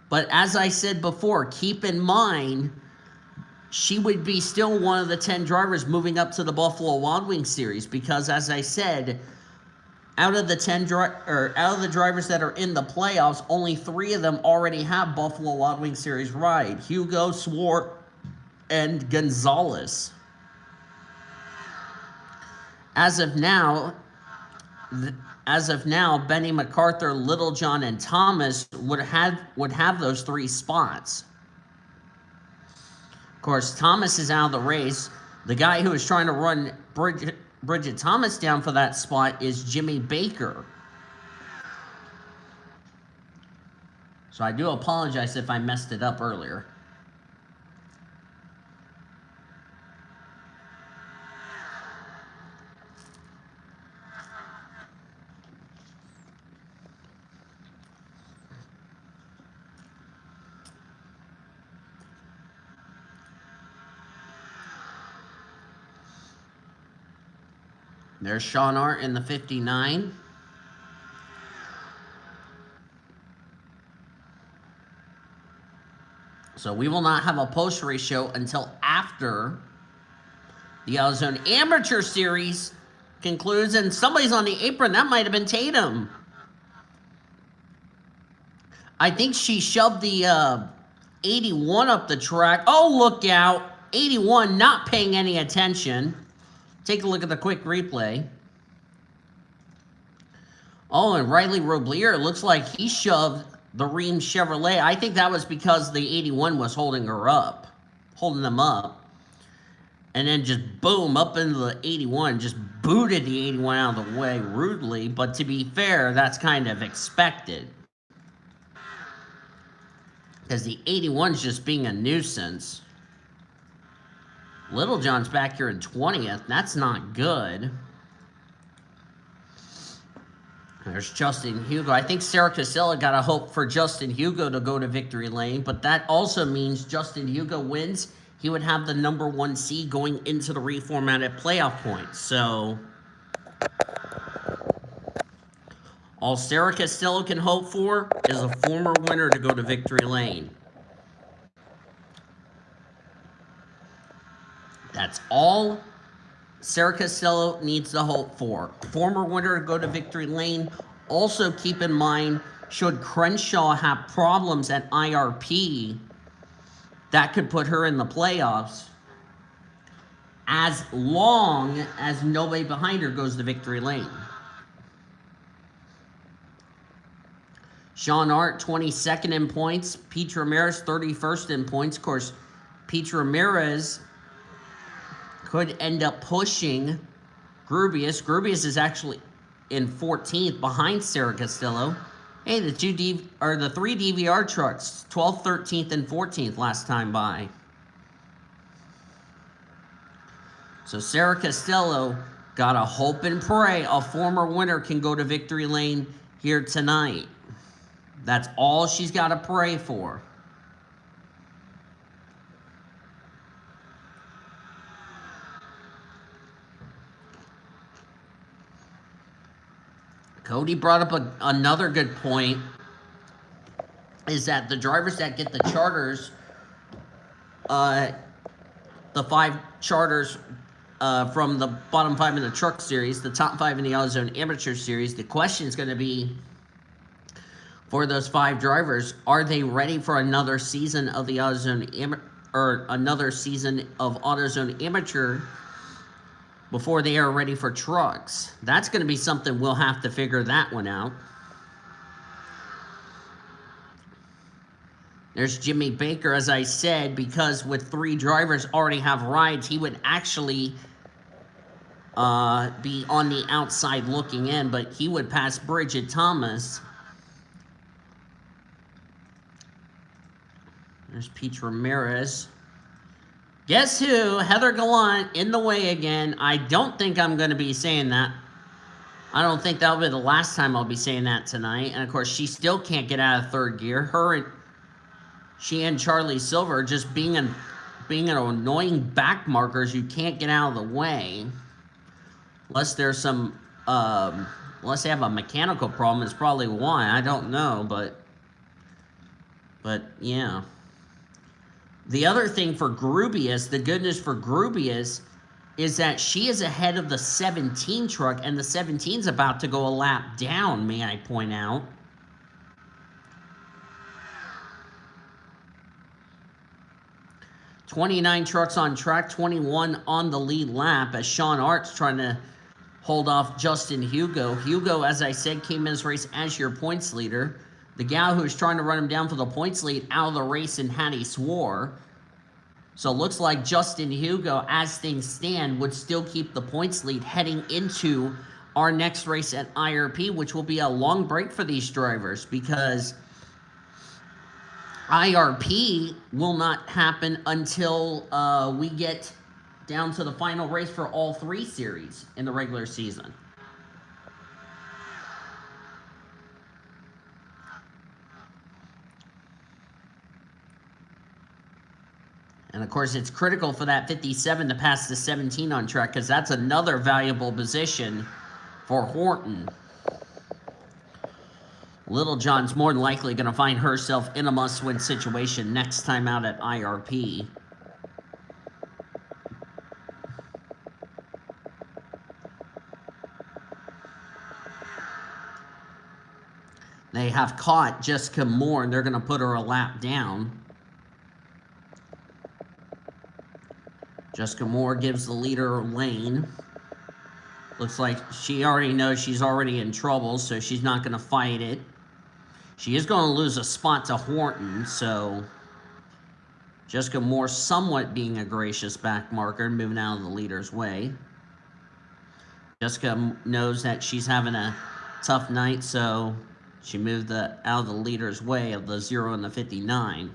But as I said before, keep in mind, she would be still one of the 10 drivers moving up to the Buffalo Wild Wings series, because, as I said, out of the drivers that are in the playoffs, only 3 of them already have Buffalo Wild Wings series ride: Hugo, Swart, and Gonzalez. As of now, Benny MacArthur, Littlejohn, and Thomas would have those 3 spots. Of course, Thomas is out of the race. The guy who is trying to run Bridget Thomas down for that spot is Jimmy Baker. So I do apologize if I messed it up earlier. There's Sean Art in the 59. So we will not have a post-race show until after the AutoZone Amateur Series concludes, and somebody's on the apron. That might have been Tatum. I think she shoved the 81 up the track. Oh, look out. 81 not paying any attention. Take a look at the quick replay. Oh, and Riley Roblier, it looks like he shoved the Ream Chevrolet. I think that was because the 81 was holding them up. And then just boom, up into the 81, just booted the 81 out of the way rudely. But to be fair, that's kind of expected, because the 81's just being a nuisance. Littlejohn's back here in 20th. That's not good. There's Justin Hugo. I think Sarah Casella got a hope for Justin Hugo to go to victory lane, but that also means Justin Hugo wins. He would have the number 1 seed going into the reformatted playoff points. So, All Sarah Costello can hope for is a former winner to go to victory lane. That's all Sarah Costello needs to hope for. Former winner to go to victory lane. Also keep in mind, should Crenshaw have problems at IRP, that could put her in the playoffs, as long as nobody behind her goes to victory lane. Sean Hart, 22nd in points. Pete Ramirez, 31st in points. Of course, Pete Ramirez could end up pushing Grubius. Grubius is actually in 14th behind Sarah Costello. Hey, the three DVR trucks, 12th, 13th, and 14th last time by. So Sarah Costello gotta hope and pray a former winner can go to victory lane here tonight. That's all she's got to pray for. Cody brought up another good point, is that the drivers that get the charters, the 5 charters from the bottom 5 in the truck series, the top 5 in the AutoZone Amateur Series, the question is going to be, for those 5 drivers, are they ready for another season of the AutoZone another season of AutoZone Amateur before they are ready for trucks? That's going to be something we'll have to figure that one out. There's Jimmy Baker, as I said, because with 3 drivers already have rides, he would actually be on the outside looking in, but he would pass Bridget Thomas. There's Pete Ramirez. Guess who? Heather Gallant in the way again. I don't think I'm going to be saying that. I don't think that'll be the last time I'll be saying that tonight. And, of course, she still can't get out of third gear. She and Charlie Silver just being an annoying back markers. You can't get out of the way. Unless there's some... unless they have a mechanical problem. It's probably why. I don't know, but yeah. The other thing for Grubius, the good news for Grubius, is that she is ahead of the 17 truck, and the 17's about to go a lap down, may I point out. "29 trucks on track, 21 on the lead lap, as Sean Hart's trying to hold off Justin Hugo. Hugo, as I said, came in this race as your points leader. The gal who's trying to run him down for the points lead out of the race in Hattie Swore. So it looks like Justin Hugo, as things stand, would still keep the points lead heading into our next race at IRP, which will be a long break for these drivers because IRP will not happen until we get down to the final race for all 3 series in the regular season. And, of course, it's critical for that 57 to pass the 17 on track because that's another valuable position for Horton. Little John's more than likely going to find herself in a must-win situation next time out at IRP. They have caught Jessica Moore, and they're going to put her a lap down. Jessica Moore gives the leader a lane. Looks like she already knows she's already in trouble, so she's not going to fight it. She is going to lose a spot to Horton, so Jessica Moore somewhat being a gracious back marker, moving out of the leader's way. Jessica knows that she's having a tough night, so she moved out of the leader's way of the 0 and the 59.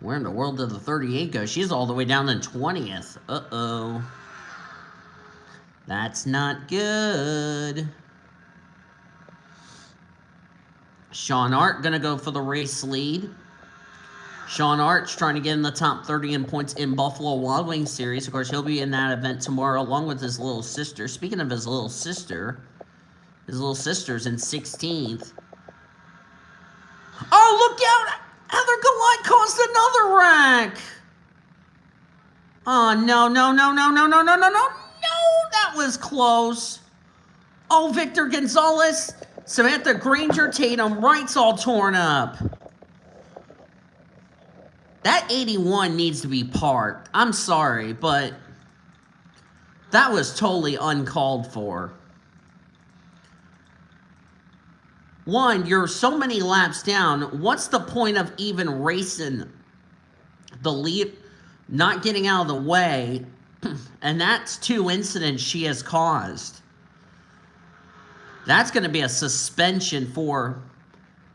Where in the world did the 38 go? She's all the way down in 20th. Uh-oh. That's not good. Sean Hart going to go for the race lead. Sean Arch trying to get in the top 30 in points in Buffalo Wild Wings series. Of course, he'll be in that event tomorrow along with his little sister. Speaking of his little sister's in 16th. Oh, look out! Heather Gallant caused another wreck! Oh, no. That was close. Oh, Victor Gonzalez, Samantha Granger, Tatum Wright's all torn up. That 81 needs to be parked. I'm sorry, but that was totally uncalled for. One, you're so many laps down. What's the point of even racing the lead, not getting out of the way? And that's 2 incidents she has caused. That's going to be a suspension for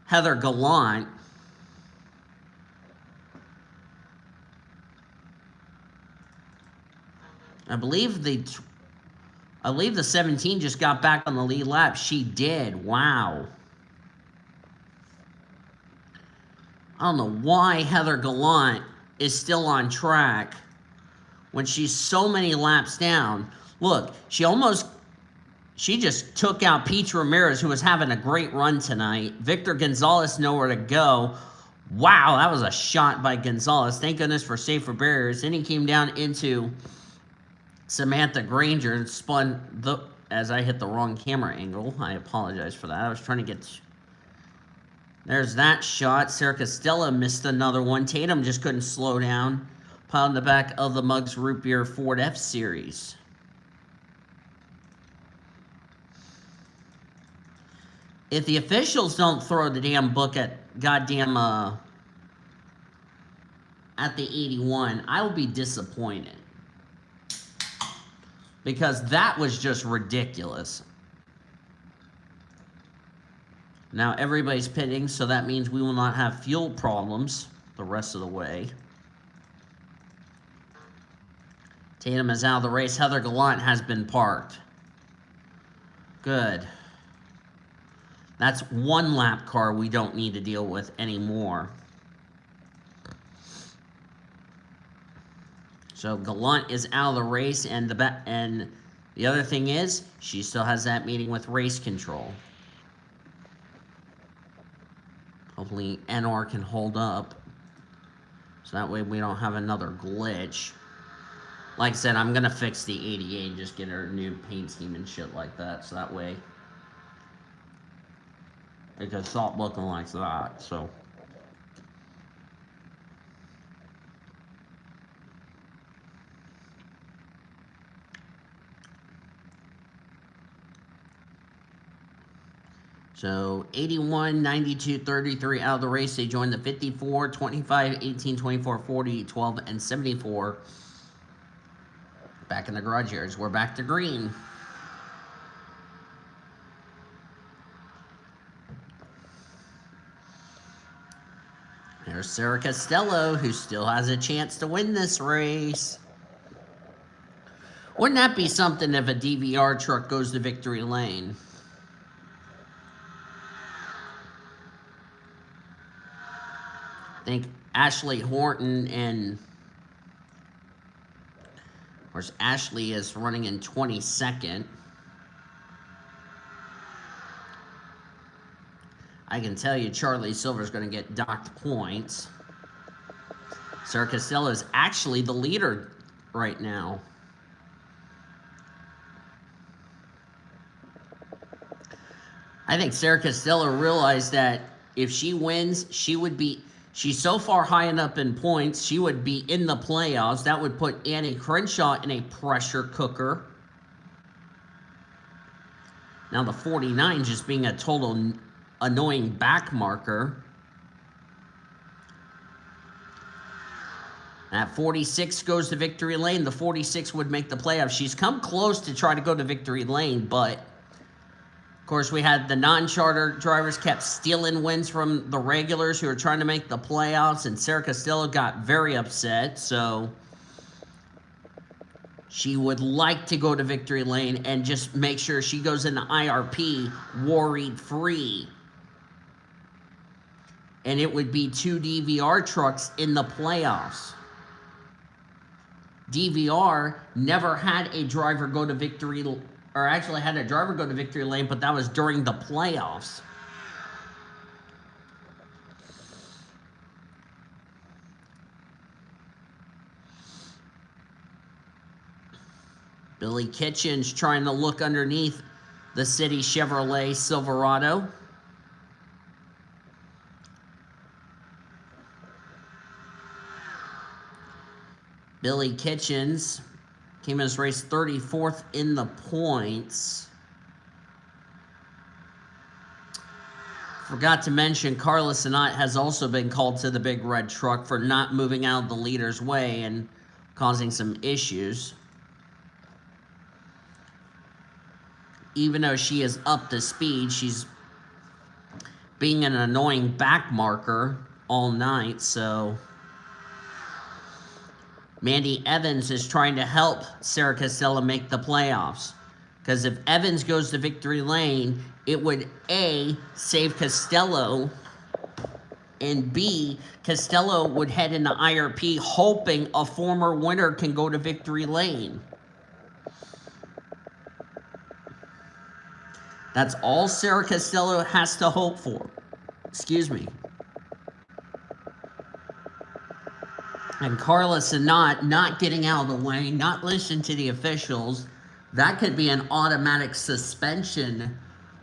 Heather Gallant. I believe the 17 just got back on the lead lap. She did. Wow. I don't know why Heather Gallant is still on track when she's so many laps down. Look, she just took out Peach Ramirez, who was having a great run tonight. Victor Gonzalez nowhere to go. Wow, that was a shot by Gonzalez. Thank goodness for safer barriers. Then he came down into Samantha Granger and spun as I hit the wrong camera angle. I apologize for that. I was trying to get... There's that shot. Sarah Costello missed another one. Tatum just couldn't slow down. Piled in the back of the Muggs Root Beer Ford F Series. If the officials don't throw the damn book at goddamn at the 81, I will be disappointed. Because that was just ridiculous. Now everybody's pitting, so that means we will not have fuel problems the rest of the way. Tatum is out of the race. Heather Gallant has been parked. Good. That's one lap car we don't need to deal with anymore. So Gallant is out of the race, and the other thing is, she still has that meeting with race control. Hopefully NR can hold up, so that way we don't have another glitch. Like I said, I'm gonna fix the 88 and just get her a new paint scheme and shit like that, so that way it could stop looking like that. So. So 81, 92, 33 out of the race. They joined the 54, 25, 18, 24, 40, 12, and 74. Back in the garage areas. We're back to green. There's Sarah Costello, who still has a chance to win this race. Wouldn't that be something if a DVR truck goes to victory lane? I think Ashley Horton and, of course, Ashley is running in 22nd. I can tell you Charlie Silver's going to get docked points. Sarah Costello is actually the leader right now. I think Sarah Costello realized that if she wins, she's so far high enough in points, she would be in the playoffs. That would put Annie Crenshaw in a pressure cooker. Now the 49 just being a total annoying back marker. At 46 goes to victory lane. The 46 would make the playoffs. She's come close to try to go to victory lane, but of course we had the non-charter drivers kept stealing wins from the regulars who are trying to make the playoffs, and Sarah Costello got very upset, so she would like to go to victory lane and just make sure she goes into IRP worried free. and it would be 2 DVR trucks in the playoffs. DVR never had a driver go to victory, or actually had a driver go to victory lane, but that was during the playoffs. Billy Kitchens trying to look underneath the City Chevrolet Silverado. Billy Kitchens came in this race 34th in the points. Forgot to mention, Carlos Sinat has also been called to the big red truck for not moving out of the leader's way and causing some issues. Even though she is up to speed, she's being an annoying back marker all night, so Mandy Evans is trying to help Sarah Costello make the playoffs. Because if Evans goes to victory lane, it would A, save Costello, and B, Costello would head into IRP hoping a former winner can go to victory lane. That's all Sarah Costello has to hope for. Excuse me. And Carla Sinat not getting out of the way, not listening to the officials, that could be an automatic suspension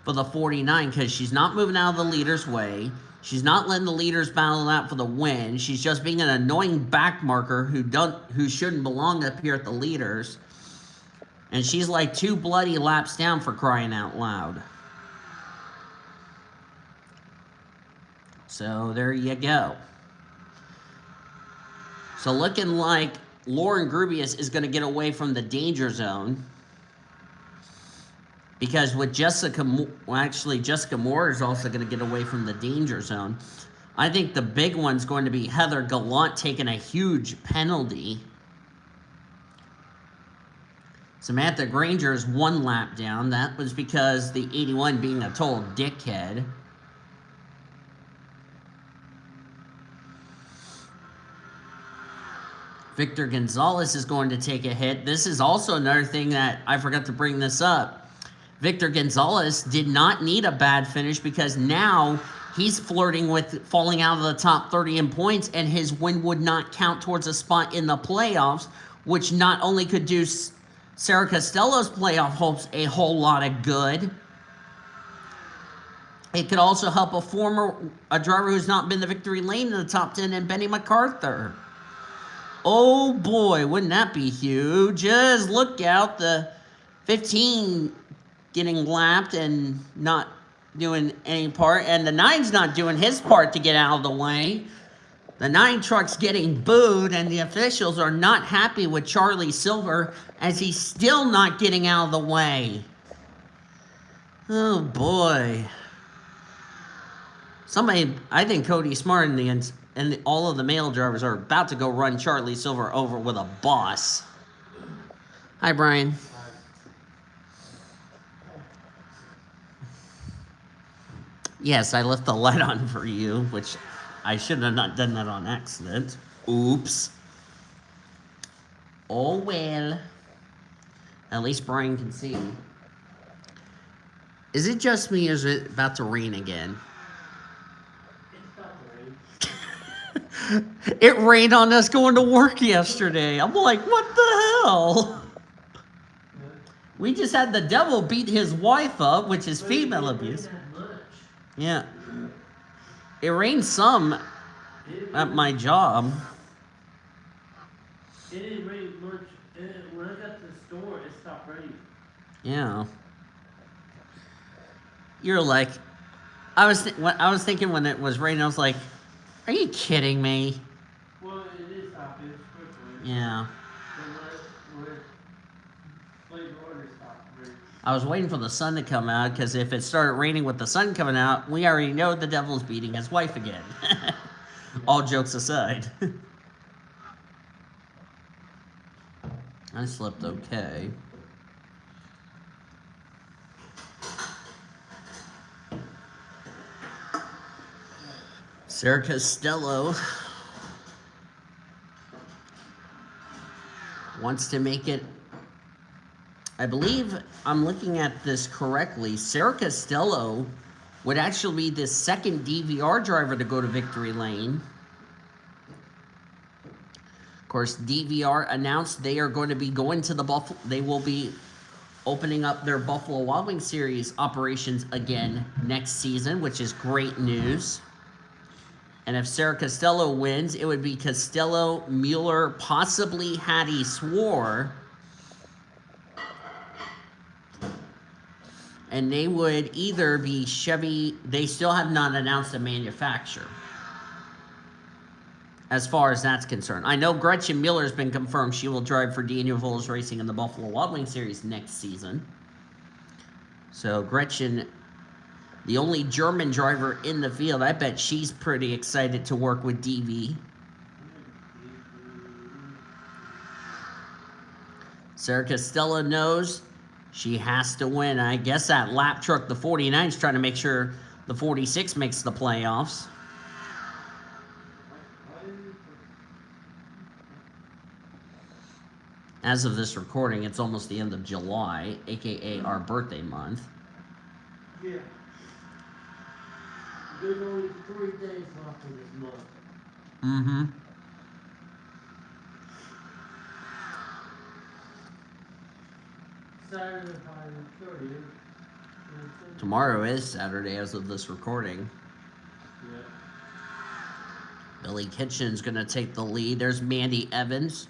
for the 49 because she's not moving out of the leader's way. She's not letting the leaders battle out for the win. She's just being an annoying back marker who shouldn't belong up here at the leaders. And she's like 2 bloody laps down, for crying out loud. So there you go. So looking like Lauren Grubius is going to get away from the danger zone. Because with Jessica Moore is also going to get away from the danger zone. I think the big one's going to be Heather Gallant taking a huge penalty. Samantha Granger is 1 lap down. That was because the 81 being a total dickhead. Victor Gonzalez is going to take a hit. This is also another thing that I forgot to bring this up. Victor Gonzalez did not need a bad finish because now he's flirting with falling out of the top 30 in points, and his win would not count towards a spot in the playoffs, which not only could do Sarah Costello's playoff hopes a whole lot of good, it could also help a driver who's not been the victory lane in the top 10 in Benny MacArthur. Oh boy, wouldn't that be huge? Just look out, the 15 getting lapped and not doing any part, and the 9's not doing his part to get out of the way. The 9 truck's getting booed, and the officials are not happy with Charlie Silver as he's still not getting out of the way. Oh boy. I think Cody Smart and all of the male drivers are about to go run Charlie Silver over with a bus. Hi, Brian. Yes, I left the light on for you, which I should have not done that on accident. Oops. Oh well. At least Brian can see. Is it just me, or is it about to rain again? It rained on us going to work yesterday. I'm like, what the hell? We just had the devil beat his wife up, which is female abuse. Yeah. It rained some at my job. It didn't rain much. When I got to the store, it stopped raining. Yeah. You're like, I was thinking when it was raining, I was like, are you kidding me? Well, it is stopping. It's quickly. Yeah. I was waiting for the sun to come out, because if it started raining with the sun coming out, we already know the devil's beating his wife again. All jokes aside. I slept okay. Sarah Costello wants to make it. I believe I'm looking at this correctly. Sarah Costello would actually be the second DVR driver to go to victory lane. Of course, DVR announced they are going to be going to the Buffalo. They will be opening up their Buffalo Wild Wings series operations again next season, which is great news. And if Sarah Costello wins, it would be Costello, Mueller, possibly Hattie Swore. And they would either be Chevy. They still have not announced a manufacturer as far as that's concerned. I know Gretchen Miller's been confirmed she will drive for Daniel Voles Racing in the Buffalo Wild Wings series next season. So Gretchen, the only German driver in the field, I bet she's pretty excited to work with DV. Sarah Costello knows she has to win. I guess that lap truck, the 49, is trying to make sure the 46 makes the playoffs. As of this recording, it's almost the end of July, aka our birthday month. Yeah. There's only 3 days left in this month. Mm-hmm. Saturday, Friday, 30th. Tomorrow is Saturday as of this recording. Yeah. Billy Kitchen's going to take the lead. There's Mandy Evans.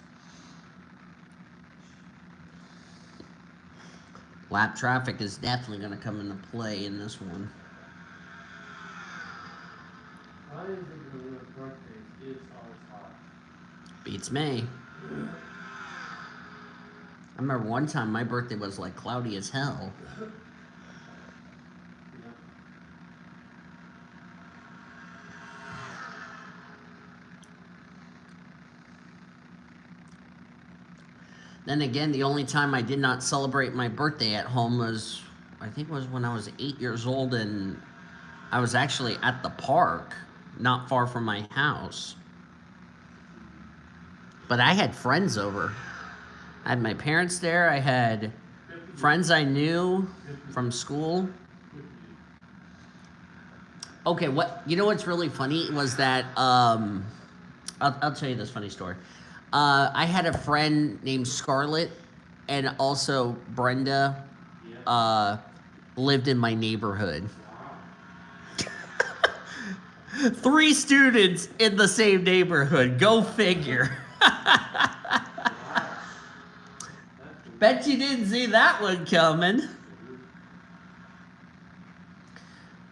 Lap traffic is definitely going to come into play in this one. I didn't think the word birthdays is always hot. Beats me. I remember one time my birthday was like cloudy as hell. Yeah. Then again, the only time I did not celebrate my birthday at home was, I think it was when I was 8 years old, and I was actually at the park, not far from my house. But I had friends over. I had my parents there. I had friends I knew from school. Okay, you know what's really funny was that, I'll tell you this funny story. I had a friend named Scarlett, and also Brenda lived in my neighborhood. 3 students in the same neighborhood. Go figure. Bet you didn't see that one coming.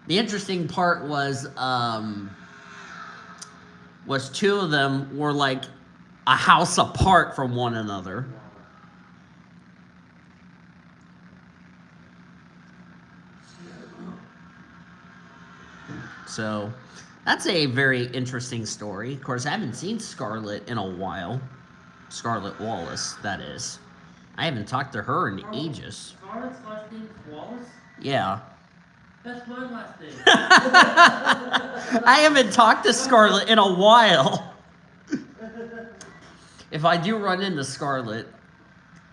The interesting part was 2 of them were like a house apart from one another. So that's a very interesting story. Of course, I haven't seen Scarlett in a while. Scarlett Wallace, that is. I haven't talked to her in ages. Scarlett's last name is Wallace? Yeah. That's my last name. I haven't talked to Scarlett in a while. If I do run into Scarlett,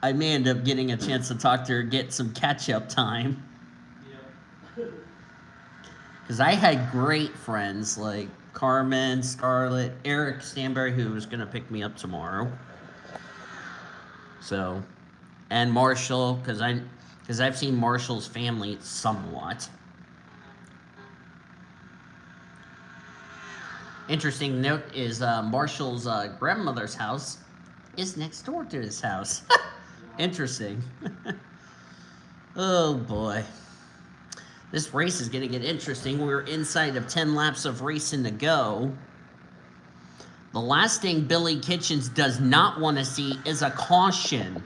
I may end up getting a chance to talk to her, get some catch-up time. Yeah. Because I had great friends like Carmen, Scarlett, Eric Stanberry, who was going to pick me up tomorrow. So, and Marshall, because I've seen Marshall's family somewhat. Interesting note is Marshall's grandmother's house is next door to his house. Interesting. Oh boy. This race is going to get interesting. We're inside of 10 laps of racing to go. The last thing Billy Kitchens does not want to see is a caution.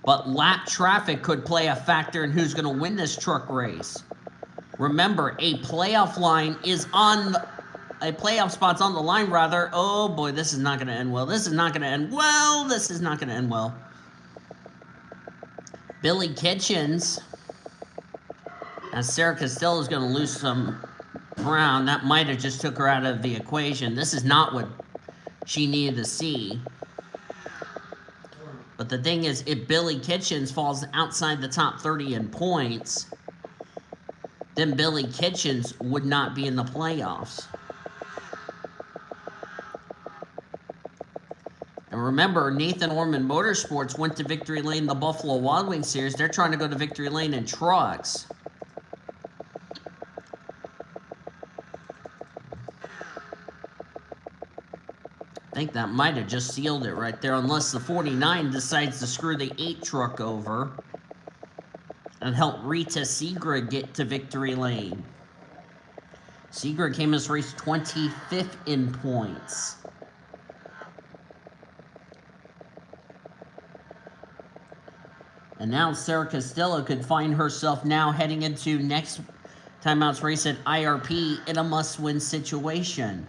But lap traffic could play a factor in who's going to win this truck race. Remember, a playoff line is on a playoff spot's on the line, rather. Oh boy, this is not going to end well. This is not going to end well. This is not going to end well. Billy Kitchens, as Sarah Costello is going to lose some Brown, that might have just took her out of the equation. This is not what she needed to see. But the thing is, if Billy Kitchens falls outside the top 30 in points, then Billy Kitchens would not be in the playoffs. And remember, Nathan Orman Motorsports went to Victory Lane in the Buffalo Wild Wings series. They're trying to go to Victory Lane in trucks. I think that might have just sealed it right there, unless the 49 decides to screw the 8 truck over and help Rita Segra get to Victory Lane. Segra came as race 25th in points. And now Sarah Costello could find herself now heading into next timeout's race at IRP in a must-win situation.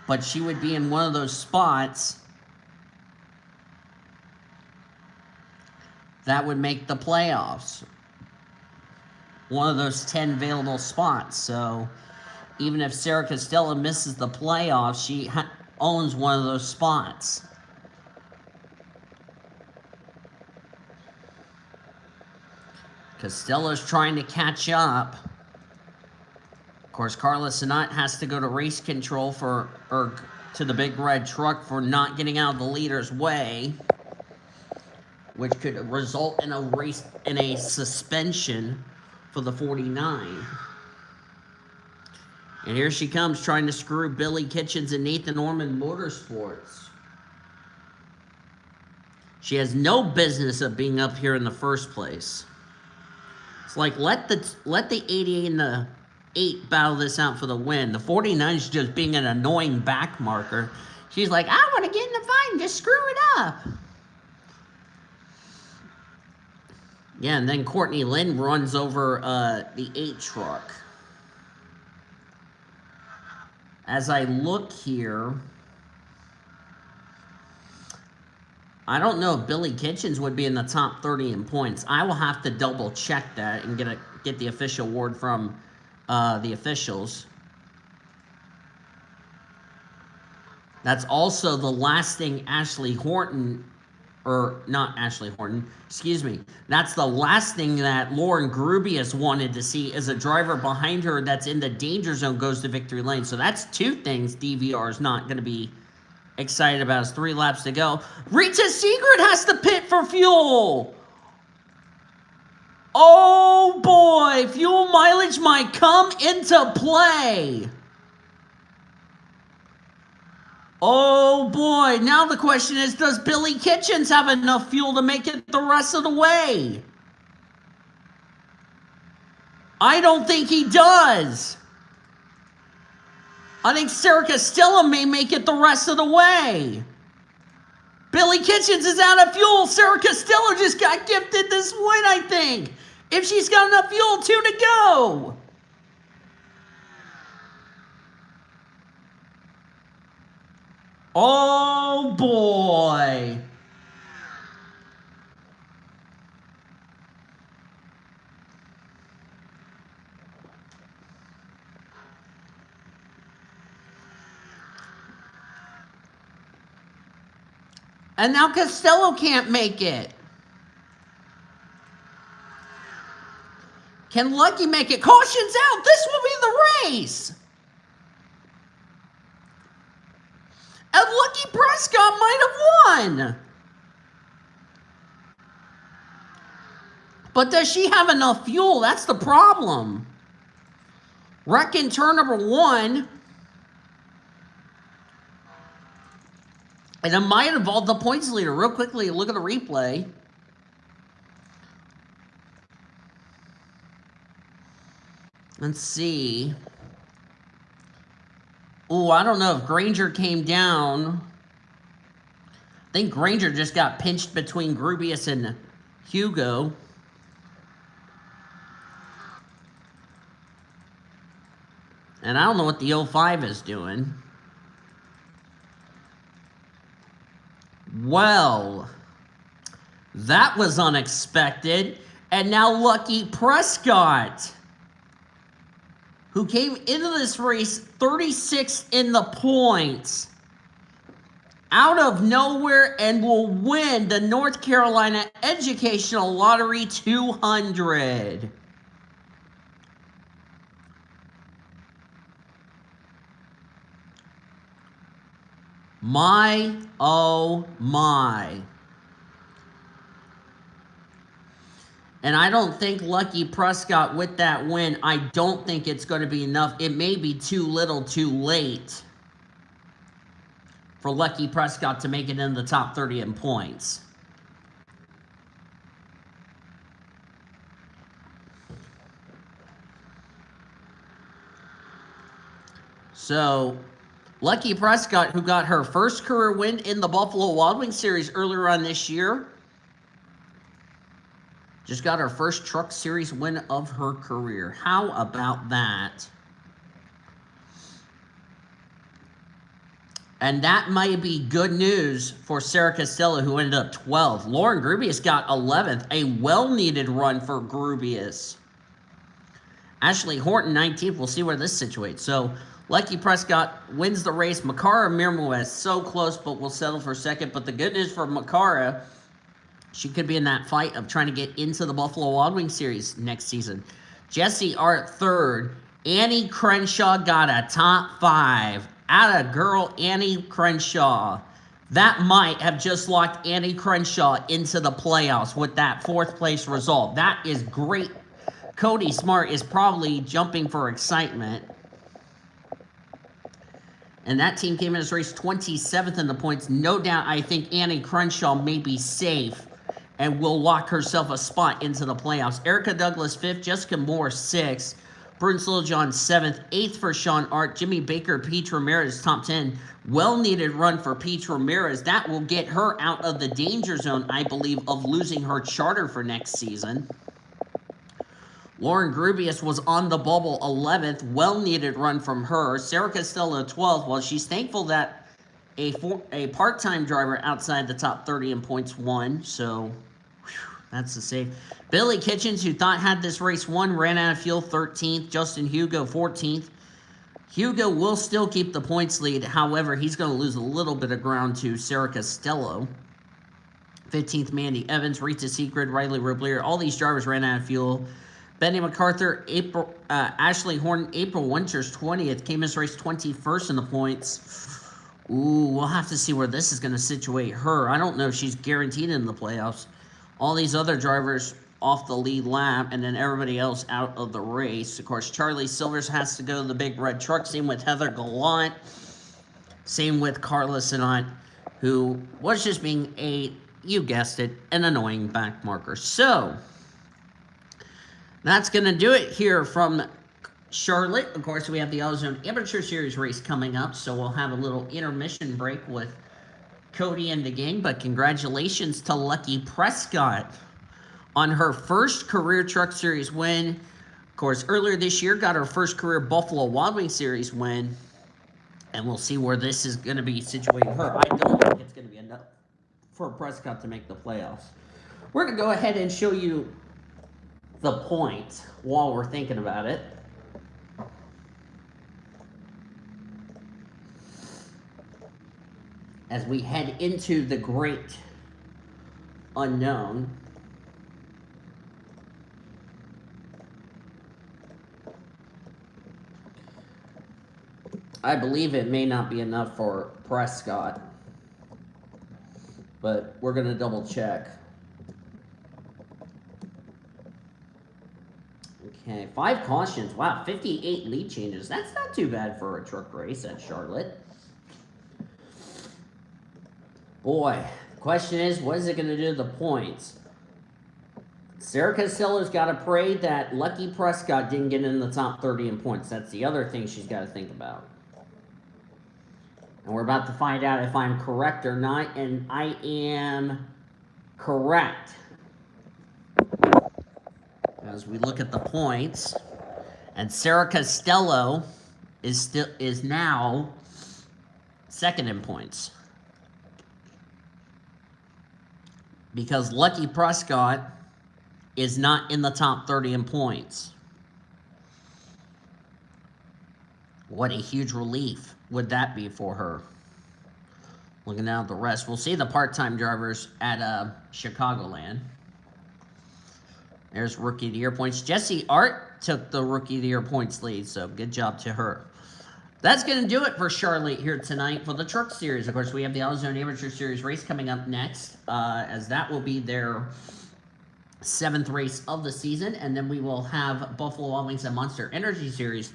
But she would be in one of those spots that would make the playoffs. One of those 10 available spots. So even if Sarah Costello misses the playoffs, she owns one of those spots. Costello's trying to catch up. Of course, Carla Sinat has to go to race control to the big red truck for not getting out of the leader's way, which could result in a suspension for the 49. And here she comes trying to screw Billy Kitchens and Nathan Orman Motorsports. She has no business of being up here in the first place. It's like, let the 88 and the 8 battle this out for the win. The 49 is just being an annoying back marker. She's like, I want to get in the fight and just screw it up. Yeah, and then Courtney Lynn runs over the 8 truck. As I look here, I don't know if Billy Kitchens would be in the top 30 in points. I will have to double check that and get the official word from the officials. That's also the last thing Ashley Horton, or not Ashley Horton, excuse me. That's the last thing that Lauren Grubius wanted to see, is a driver behind her that's in the danger zone goes to Victory Lane. So that's 2 things DVR is not going to be excited about. It's 3 laps to go. Rita Segra has to pit for fuel. Oh boy, fuel mileage might come into play. Oh boy, now the question is, does Billy Kitchens have enough fuel to make it the rest of the way? I don't think he does. I think Sarah Costello may make it the rest of the way. Billy Kitchens is out of fuel. Sarah Costello just got gifted this win, I think. If she's got enough fuel, 2 to go. Oh, boy. And now Costello can't make it. Can Lucky make it? Caution's out. This will be the race. And Lucky Prescott might have won. But does she have enough fuel? That's the problem. Wreck in turn number 1. And it might involve the points leader. Real quickly, look at the replay. Let's see. Oh, I don't know if Granger came down. I think Granger just got pinched between Grubius and Hugo. And I don't know what the 05 is doing. Well, that was unexpected. And now Lucky Prescott, who came into this race 36th in the points, out of nowhere, and will win the North Carolina Educational Lottery 200. My, oh my. And I don't think Lucky Prescott with that win, I don't think it's going to be enough. It may be too little too late for Lucky Prescott to make it in the top 30 in points. So, Lucky Prescott, who got her first career win in the Buffalo Wild Wings series earlier on this year, just got her first Truck Series win of her career. How about that? And that might be good news for Sarah Costello, who ended up 12th. Lauren Grubius got 11th, a well-needed run for Grubius. Ashley Horton, 19th. We'll see where this situates. So, Lucky Prescott wins the race. Makara Mirmoes, so close, but will settle for second. But the good news for Makara, she could be in that fight of trying to get into the Buffalo Wild Wings series next season. Jesse Art, third. Annie Crenshaw got a top 5. Atta girl, Annie Crenshaw. That might have just locked Annie Crenshaw into the playoffs with that 4th place result. That is great. Cody Smart is probably jumping for excitement. And that team came in this race 27th in the points. No doubt, I think Annie Crenshaw may be safe and will lock herself a spot into the playoffs. Erica Douglas, 5th. Jessica Moore, 6th. Bruce Littlejohn, 7th. 8th for Sean Art. Jimmy Baker, Pete Ramirez, top 10. Well-needed run for Pete Ramirez. That will get her out of the danger zone, I believe, of losing her charter for next season. Lauren Grubius was on the bubble, 11th. Well-needed run from her. Sarah Costello, 12th. Well, she's thankful that a part-time driver outside the top 30 in points won. So, that's the save. Billy Kitchens, who thought had this race won, ran out of fuel, 13th. Justin Hugo, 14th. Hugo will still keep the points lead. However, he's going to lose a little bit of ground to Sarah Costello. 15th, Mandy Evans, Rita Secret, Riley Roblier. All these drivers ran out of fuel. Benny MacArthur, Ashley Horton, April Winters, 20th. Came in this race 21st in the points. Ooh, we'll have to see where this is going to situate her. I don't know if she's guaranteed in the playoffs. All these other drivers off the lead lap, and then everybody else out of the race. Of course, Charlie Silvers has to go to the big red truck. Same with Heather Gallant. Same with Carla Sinat, who was just being you guessed it, an annoying back marker. So, that's going to do it here from Charlotte. Of course, we have the AutoZone Amateur Series race coming up, so we'll have a little intermission break with Cody and the gang. But congratulations to Lucky Prescott on her first career Truck Series win. Of course, earlier this year, got her first career Buffalo Wild Wings Series win. And we'll see where this is going to be situating her. I don't think it's going to be enough for Prescott to make the playoffs. We're going to go ahead and show you the points while we're thinking about it. As we head into the great unknown. I believe it may not be enough for Prescott, but we're going to double check. Okay, 5 cautions. Wow, 58 lead changes. That's not too bad for a truck race at Charlotte. Boy, the question is, what is it going to do to the points? Sarah Costello's got to pray that Lucky Prescott didn't get in the top 30 in points. That's the other thing she's got to think about. And we're about to find out if I'm correct or not, and I am correct. As we look at the points, and Sarah Costello is now second in points. Because Lucky Prescott is not in the top 30 in points. What a huge relief would that be for her. Looking down at the rest, we'll see the part-time drivers at Chicagoland. There's Rookie of the Year points. Jessie Art took the Rookie of the Year points lead, so good job to her. That's going to do it for Charlotte here tonight for the Truck Series. Of course, we have the AutoZone Amateur Series race coming up next, as that will be their 7th race of the season. And then we will have Buffalo Wild Wings and Monster Energy Series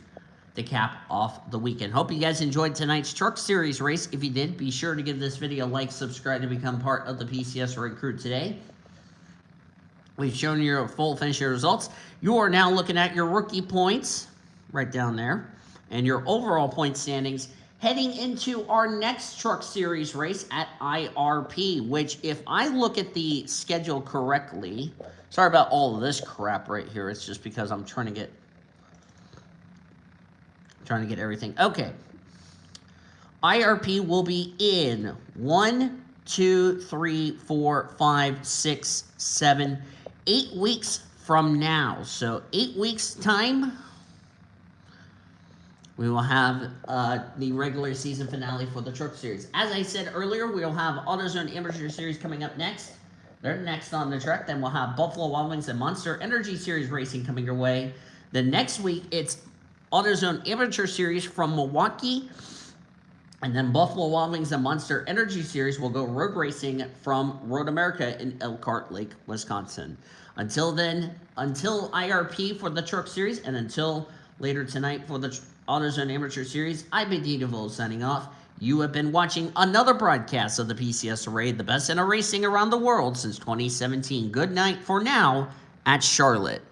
to cap off the weekend. Hope you guys enjoyed tonight's Truck Series race. If you did, be sure to give this video a like, subscribe to become part of the PCSRA crew today. We've shown you your full finish results. You are now looking at your rookie points right down there and your overall point standings heading into our next Truck Series race at IRP, which if I look at the schedule correctly, sorry about all of this crap right here. It's just because I'm trying to get everything. Okay. IRP will be in 1, 2, 3, 4, 5, 6, 7, 8 weeks from now. So 8 weeks time, we will have the regular season finale for the Truck Series. As I said earlier, we'll have AutoZone Amateur Series coming up next. They're next on the track. Then we'll have Buffalo Wild Wings and Monster Energy Series racing coming your way. The next week, it's AutoZone Amateur Series from Milwaukee. And then Buffalo Wild Wings and Monster Energy Series will go road racing from Road America in Elkhart Lake, Wisconsin. Until then, until IRP for the Truck Series, and until later tonight for the AutoZone Amateur Series, I've been Dean DeVoe signing off. You have been watching another broadcast of the PCSRA, the best in racing around the world since 2017. Good night for now at Charlotte.